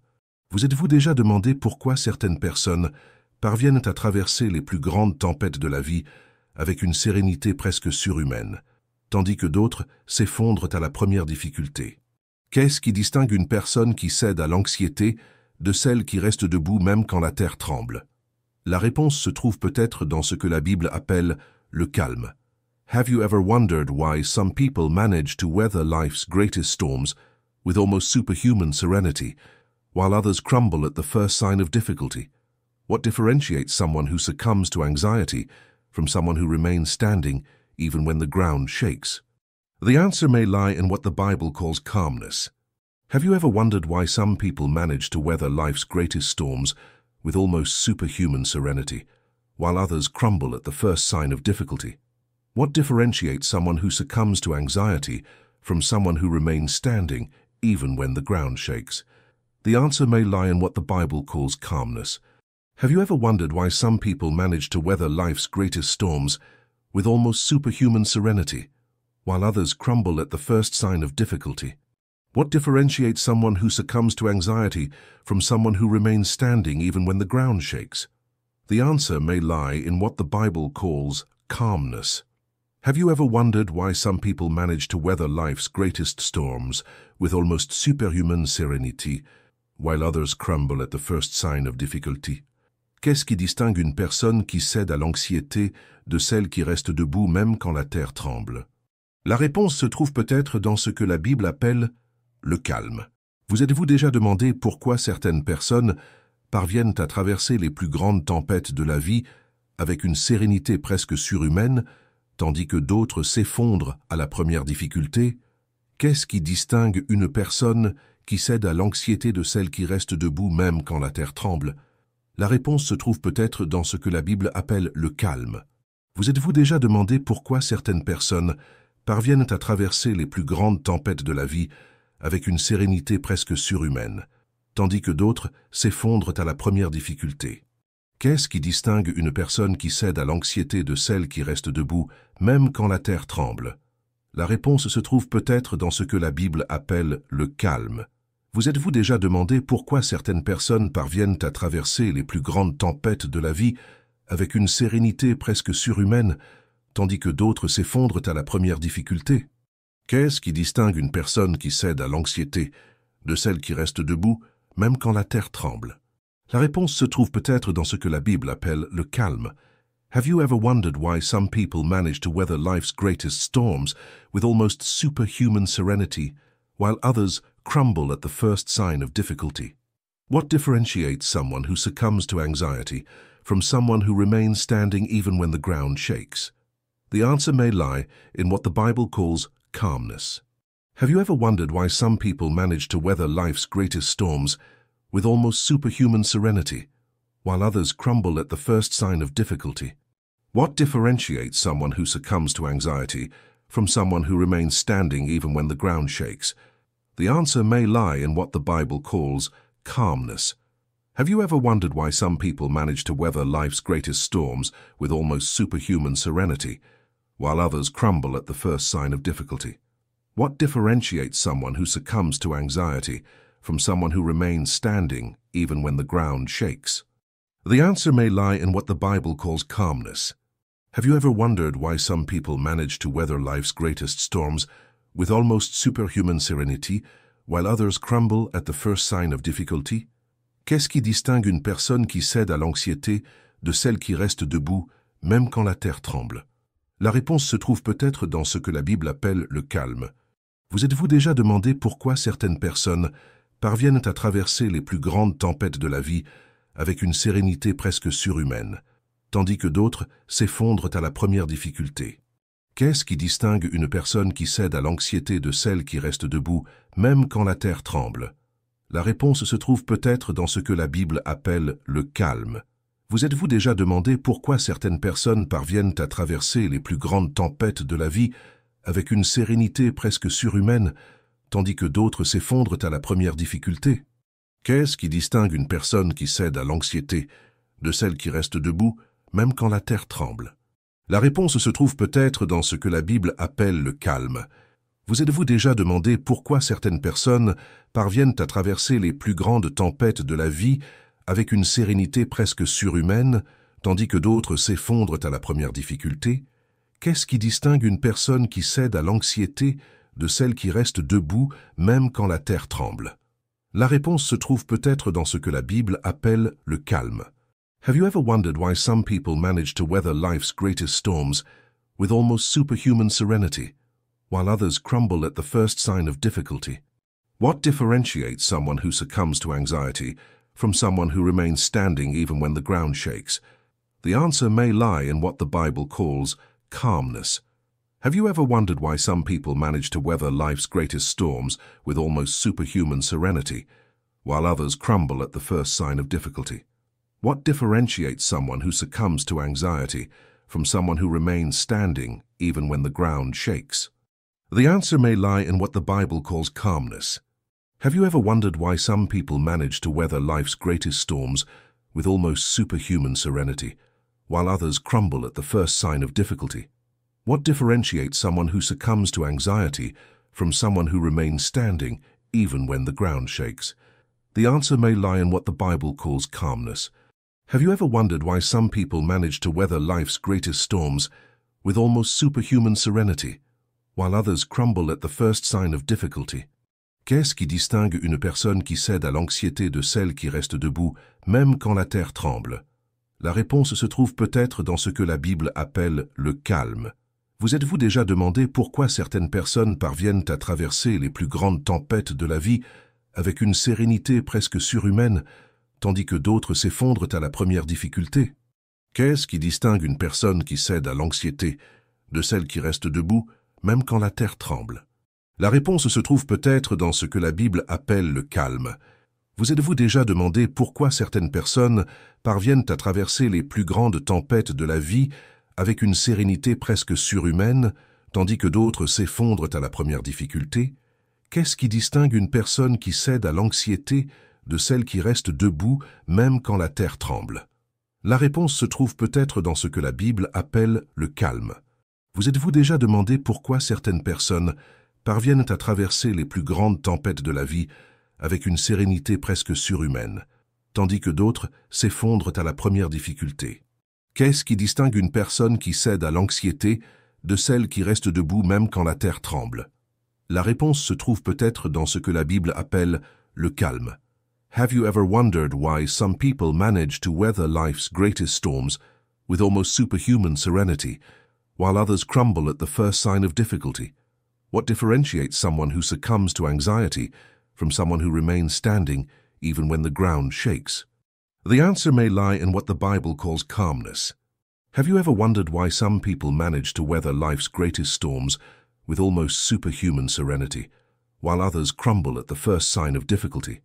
Vous êtes-vous déjà demandé pourquoi certaines personnes parviennent à traverser les plus grandes tempêtes de la vie avec une sérénité presque surhumaine, tandis que d'autres s'effondrent à la première difficulté? Qu'est-ce qui distingue une personne qui cède à l'anxiété de celle qui reste debout même quand la terre tremble? La réponse se trouve peut-être dans ce que la Bible appelle le calme. Have you ever wondered why some people manage to weather life's greatest storms with almost superhuman serenity, while others crumble at the first sign of difficulty? What differentiates someone who succumbs to anxiety from someone who remains standing even when the ground shakes? The answer may lie in what the Bible calls calmness. Have you ever wondered why some people manage to weather life's greatest storms with almost superhuman serenity, while others crumble at the first sign of difficulty? What differentiates someone who succumbs to anxiety from someone who remains standing even when the ground shakes? The answer may lie in what the Bible calls calmness. Have you ever wondered why some people manage to weather life's greatest storms with almost superhuman serenity, while others crumble at the first sign of difficulty? What differentiates someone who succumbs to anxiety from someone who remains standing even when the ground shakes? The answer may lie in what the Bible calls calmness. Have you ever wondered why some people manage to weather life's greatest storms with almost superhuman serenity, while others crumble at the first sign of difficulty? Qu'est-ce qui distingue une personne qui cède à l'anxiété de celle qui reste debout même quand la terre tremble? La réponse se trouve peut-être dans ce que la Bible appelle le calme. Vous êtes-vous déjà demandé pourquoi certaines personnes parviennent à traverser les plus grandes tempêtes de la vie avec une sérénité presque surhumaine, tandis que d'autres s'effondrent à la première difficulté? Qu'est-ce qui distingue une personne qui cède à l'anxiété de celle qui reste debout même quand la terre tremble? La réponse se trouve peut-être dans ce que la Bible appelle le calme. Vous êtes-vous déjà demandé pourquoi certaines personnes parviennent à traverser les plus grandes tempêtes de la vie avec une sérénité presque surhumaine, tandis que d'autres s'effondrent à la première difficulté? Qu'est-ce qui distingue une personne qui cède à l'anxiété de celle qui reste debout, même quand la terre tremble? La réponse se trouve peut-être dans ce que la Bible appelle le calme. Vous êtes-vous déjà demandé pourquoi certaines personnes parviennent à traverser les plus grandes tempêtes de la vie avec une sérénité presque surhumaine, tandis que d'autres s'effondrent à la première difficulté? Qu'est-ce qui distingue une personne qui cède à l'anxiété de celle qui reste debout, même quand la terre tremble? La réponse se trouve peut-être dans ce que la Bible appelle le calme. Have you ever wondered why some people manage to weather life's greatest storms with almost superhuman serenity, while others crumble at the first sign of difficulty? What differentiates someone who succumbs to anxiety from someone who remains standing even when the ground shakes? The answer may lie in what the Bible calls calmness. Have you ever wondered why some people manage to weather life's greatest storms with almost superhuman serenity, while others crumble at the first sign of difficulty? What differentiates someone who succumbs to anxiety from someone who remains standing even when the ground shakes? The answer may lie in what the Bible calls calmness. Have you ever wondered why some people manage to weather life's greatest storms with almost superhuman serenity, while others crumble at the first sign of difficulty? What differentiates someone who succumbs to anxiety from someone who remains standing even when the ground shakes? The answer may lie in what the Bible calls calmness. Have you ever wondered why some people manage to weather life's greatest storms with almost superhuman serenity, while others crumble at the first sign of difficulty? Qu'est-ce qui distingue une personne qui cède à l'anxiété de celle qui reste debout, même quand la terre tremble? La réponse se trouve peut-être dans ce que la Bible appelle le calme. Vous êtes-vous déjà demandé pourquoi certaines personnes parviennent à traverser les plus grandes tempêtes de la vie avec une sérénité presque surhumaine, tandis que d'autres s'effondrent à la première difficulté? Qu'est-ce qui distingue une personne qui cède à l'anxiété de celle qui reste debout, même quand la terre tremble? La réponse se trouve peut-être dans ce que la Bible appelle le calme. Vous êtes-vous déjà demandé pourquoi certaines personnes parviennent à traverser les plus grandes tempêtes de la vie avec une sérénité presque surhumaine, tandis que d'autres s'effondrent à la première difficulté? Qu'est-ce qui distingue une personne qui cède à l'anxiété de celle qui reste debout, même quand la terre tremble? La réponse se trouve peut-être dans ce que la Bible appelle le calme. Vous êtes-vous déjà demandé pourquoi certaines personnes parviennent à traverser les plus grandes tempêtes de la vie avec une sérénité presque surhumaine, tandis que d'autres s'effondrent à la première difficulté? Qu'est-ce qui distingue une personne qui cède à l'anxiété de celle qui reste debout même quand la terre tremble? La réponse se trouve peut-être dans ce que la Bible appelle le calme. Have you ever wondered why some people manage to weather life's greatest storms with almost superhuman serenity, while others crumble at the first sign of difficulty? What differentiates someone who succumbs to anxiety from someone who remains standing even when the ground shakes? The answer may lie in what the Bible calls calmness. Have you ever wondered why some people manage to weather life's greatest storms with almost superhuman serenity, while others crumble at the first sign of difficulty? What differentiates someone who succumbs to anxiety from someone who remains standing even when the ground shakes? The answer may lie in what the Bible calls calmness. Have you ever wondered why some people manage to weather life's greatest storms with almost superhuman serenity, while others crumble at the first sign of difficulty? What differentiates someone who succumbs to anxiety from someone who remains standing even when the ground shakes? The answer may lie in what the Bible calls calmness. Have you ever wondered why some people manage to weather life's greatest storms with almost superhuman serenity, while others crumble at the first sign of difficulty? Qu'est-ce qui distingue une personne qui cède à l'anxiété de celle qui reste debout, même quand la terre tremble? La réponse se trouve peut-être dans ce que la Bible appelle le calme. Vous êtes-vous déjà demandé pourquoi certaines personnes parviennent à traverser les plus grandes tempêtes de la vie avec une sérénité presque surhumaine, tandis que d'autres s'effondrent à la première difficulté? Qu'est-ce qui distingue une personne qui cède à l'anxiété de celle qui reste debout, même quand la terre tremble? La réponse se trouve peut-être dans ce que la Bible appelle le calme. Vous êtes-vous déjà demandé pourquoi certaines personnes parviennent à traverser les plus grandes tempêtes de la vie avec une sérénité presque surhumaine, tandis que d'autres s'effondrent à la première difficulté? Qu'est-ce qui distingue une personne qui cède à l'anxiété de celle qui reste debout même quand la terre tremble? La réponse se trouve peut-être dans ce que la Bible appelle le calme. Vous êtes-vous déjà demandé pourquoi certaines personnes parviennent à traverser les plus grandes tempêtes de la vie avec une sérénité presque surhumaine, tandis que d'autres s'effondrent à la première difficulté? Qu'est-ce qui distingue une personne qui cède à l'anxiété de celle qui reste debout même quand la terre tremble? La réponse se trouve peut-être dans ce que la Bible appelle le calme. Have you ever wondered why some people manage to weather life's greatest storms with almost superhuman serenity, while others crumble at the first sign of difficulty? What differentiates someone who succumbs to anxiety from someone who remains standing even when the ground shakes? The answer may lie in what the Bible calls calmness. Have you ever wondered why some people manage to weather life's greatest storms with almost superhuman serenity, while others crumble at the first sign of difficulty?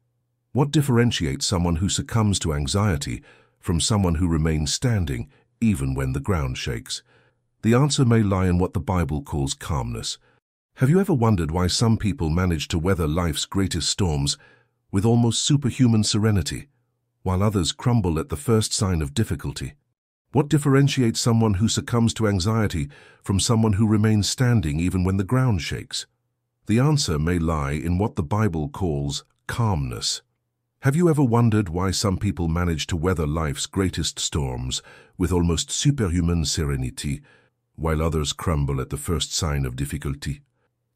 What differentiates someone who succumbs to anxiety from someone who remains standing even when the ground shakes? The answer may lie in what the Bible calls calmness. Have you ever wondered why some people manage to weather life's greatest storms with almost superhuman serenity, while others crumble at the first sign of difficulty? What differentiates someone who succumbs to anxiety from someone who remains standing even when the ground shakes? The answer may lie in what the Bible calls calmness. Have you ever wondered why some people manage to weather life's greatest storms with almost superhuman serenity, while others crumble at the first sign of difficulty?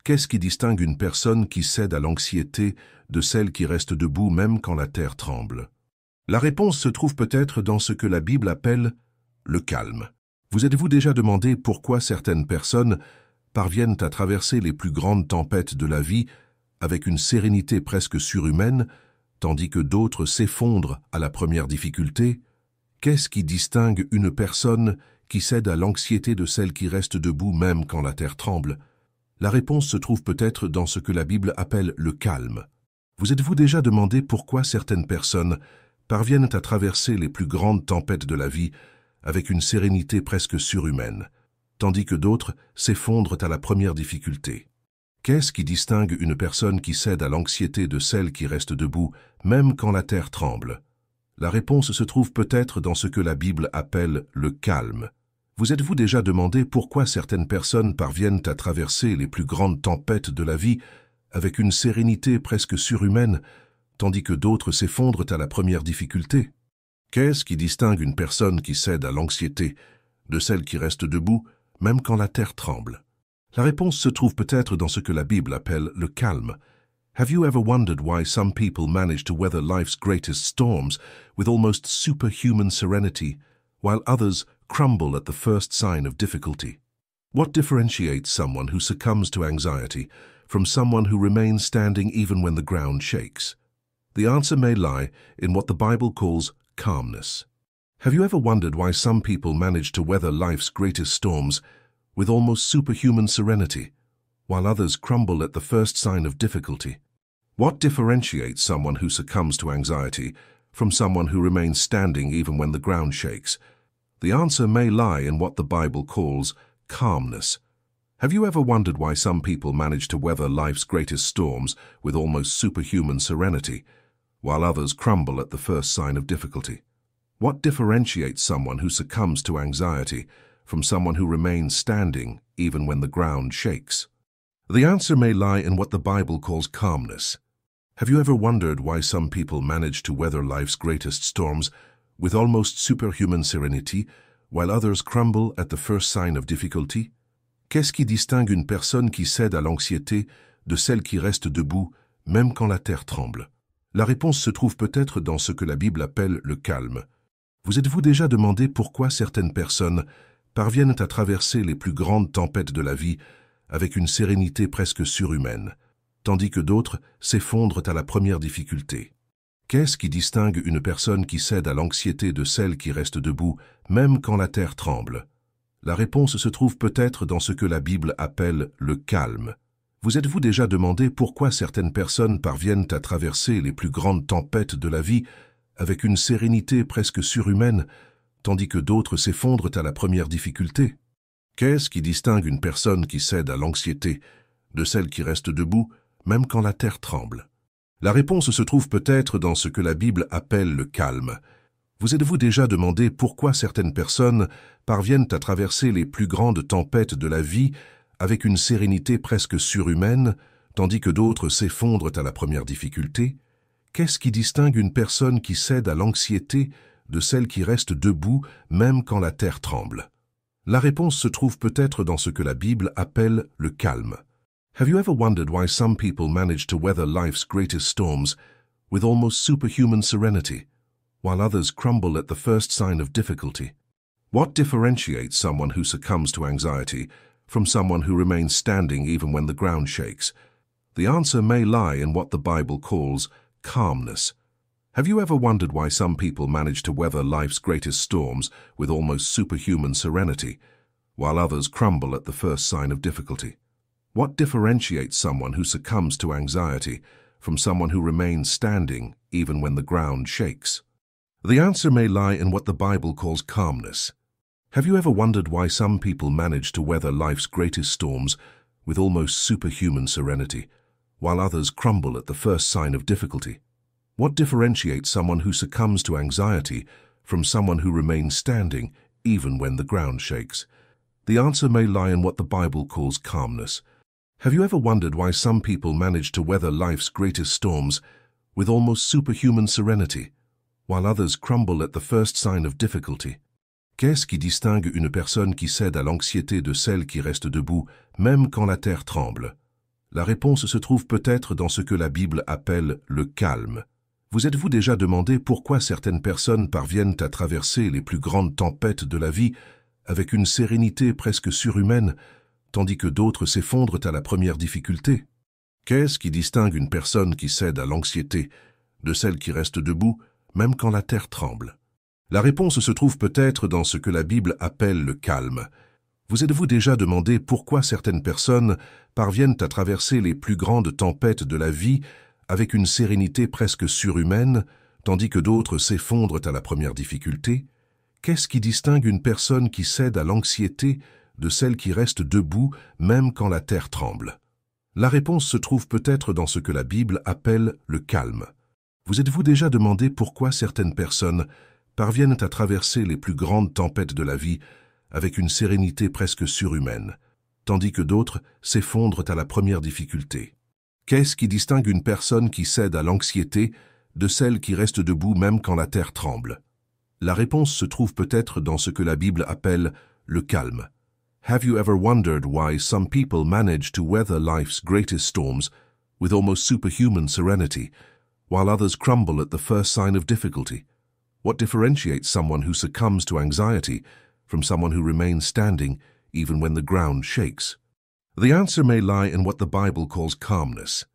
Qu'est-ce qui distingue une personne qui cède à l'anxiété de celle qui reste debout même quand la terre tremble? La réponse se trouve peut-être dans ce que la Bible appelle le calme. Vous êtes-vous déjà demandé pourquoi certaines personnes parviennent à traverser les plus grandes tempêtes de la vie avec une sérénité presque surhumaine, tandis que d'autres s'effondrent à la première difficulté? Qu'est-ce qui distingue une personne qui cède à l'anxiété de celle qui reste debout même quand la terre tremble? La réponse se trouve peut-être dans ce que la Bible appelle le calme. Vous êtes-vous déjà demandé pourquoi certaines personnes parviennent à traverser les plus grandes tempêtes de la vie avec une sérénité presque surhumaine, tandis que d'autres s'effondrent à la première difficulté? Qu'est-ce qui distingue une personne qui cède à l'anxiété de celle qui reste debout, même quand la terre tremble? La réponse se trouve peut-être dans ce que la Bible appelle le calme. Vous êtes-vous déjà demandé pourquoi certaines personnes parviennent à traverser les plus grandes tempêtes de la vie avec une sérénité presque surhumaine, tandis que d'autres s'effondrent à la première difficulté? Qu'est-ce qui distingue une personne qui cède à l'anxiété de celle qui reste debout, même quand la terre tremble? La réponse se trouve peut-être dans ce que la Bible appelle le calme. Have you ever wondered why some people manage to weather life's greatest storms with almost superhuman serenity, while others crumble at the first sign of difficulty? What differentiates someone who succumbs to anxiety from someone who remains standing even when the ground shakes? The answer may lie in what the Bible calls calmness. Have you ever wondered why some people manage to weather life's greatest storms with almost superhuman serenity, while others crumble at the first sign of difficulty? What differentiates someone who succumbs to anxiety from someone who remains standing even when the ground shakes? The answer may lie in what the Bible calls calmness. Have you ever wondered why some people manage to weather life's greatest storms with almost superhuman serenity, while others crumble at the first sign of difficulty? What differentiates someone who succumbs to anxiety from someone who remains standing even when the ground shakes? The answer may lie in what the Bible calls calmness. Have you ever wondered why some people manage to weather life's greatest storms with almost superhuman serenity, while others crumble at the first sign of difficulty? Qu'est-ce qui distingue une personne qui cède à l'anxiété de celle qui reste debout, même quand la terre tremble? La réponse se trouve peut-être dans ce que la Bible appelle le calme. Vous êtes-vous déjà demandé pourquoi certaines personnes parviennent à traverser les plus grandes tempêtes de la vie avec une sérénité presque surhumaine, tandis que d'autres s'effondrent à la première difficulté? Qu'est-ce qui distingue une personne qui cède à l'anxiété de celle qui reste debout, même quand la terre tremble? La réponse se trouve peut-être dans ce que la Bible appelle le calme. Vous êtes-vous déjà demandé pourquoi certaines personnes parviennent à traverser les plus grandes tempêtes de la vie avec une sérénité presque surhumaine, tandis que d'autres s'effondrent à la première difficulté? Qu'est-ce qui distingue une personne qui cède à l'anxiété de celle qui reste debout, même quand la terre tremble? La réponse se trouve peut-être dans ce que la Bible appelle le calme. Vous êtes-vous déjà demandé pourquoi certaines personnes parviennent à traverser les plus grandes tempêtes de la vie avec une sérénité presque surhumaine, tandis que d'autres s'effondrent à la première difficulté? Qu'est-ce qui distingue une personne qui cède à l'anxiété de celle qui reste debout même quand la terre tremble? La réponse se trouve peut-être dans ce que la Bible appelle le calme. Have you ever wondered why some people manage to weather life's greatest storms with almost superhuman serenity, while others crumble at the first sign of difficulty? What differentiates someone who succumbs to anxiety from someone who remains standing even when the ground shakes? The answer may lie in what the Bible calls calmness. Have you ever wondered why some people manage to weather life's greatest storms with almost superhuman serenity, while others crumble at the first sign of difficulty? What differentiates someone who succumbs to anxiety from someone who remains standing even when the ground shakes? The answer may lie in what the Bible calls calmness. Have you ever wondered why some people manage to weather life's greatest storms with almost superhuman serenity, while others crumble at the first sign of difficulty? What differentiates someone who succumbs to anxiety from someone who remains standing even when the ground shakes? The answer may lie in what the Bible calls calmness. Have you ever wondered why some people manage to weather life's greatest storms with almost superhuman serenity, while others crumble at the first sign of difficulty? Qu'est-ce qui distingue une personne qui cède à l'anxiété de celle qui reste debout, même quand la terre tremble? La réponse se trouve peut-être dans ce que la Bible appelle le calme. Vous êtes-vous déjà demandé pourquoi certaines personnes parviennent à traverser les plus grandes tempêtes de la vie avec une sérénité presque surhumaine, tandis que d'autres s'effondrent à la première difficulté? Qu'est-ce qui distingue une personne qui cède à l'anxiété de celle qui reste debout, même quand la terre tremble? La réponse se trouve peut-être dans ce que la Bible appelle le calme. Vous êtes-vous déjà demandé pourquoi certaines personnes parviennent à traverser les plus grandes tempêtes de la vie avec une sérénité presque surhumaine, tandis que d'autres s'effondrent à la première difficulté? Qu'est-ce qui distingue une personne qui cède à l'anxiété de celle qui reste debout même quand la terre tremble? La réponse se trouve peut-être dans ce que la Bible appelle le calme. Vous êtes-vous déjà demandé pourquoi certaines personnes parviennent à traverser les plus grandes tempêtes de la vie avec une sérénité presque surhumaine, tandis que d'autres s'effondrent à la première difficulté? Qu'est-ce qui distingue une personne qui cède à l'anxiété de celle qui reste debout même quand la terre tremble? La réponse se trouve peut-être dans ce que la Bible appelle le calme. Have you ever wondered why some people manage to weather life's greatest storms with almost superhuman serenity, while others crumble at the first sign of difficulty? What differentiates someone who succumbs to anxiety from someone who remains standing even when the ground shakes? The answer may lie in what the Bible calls calmness.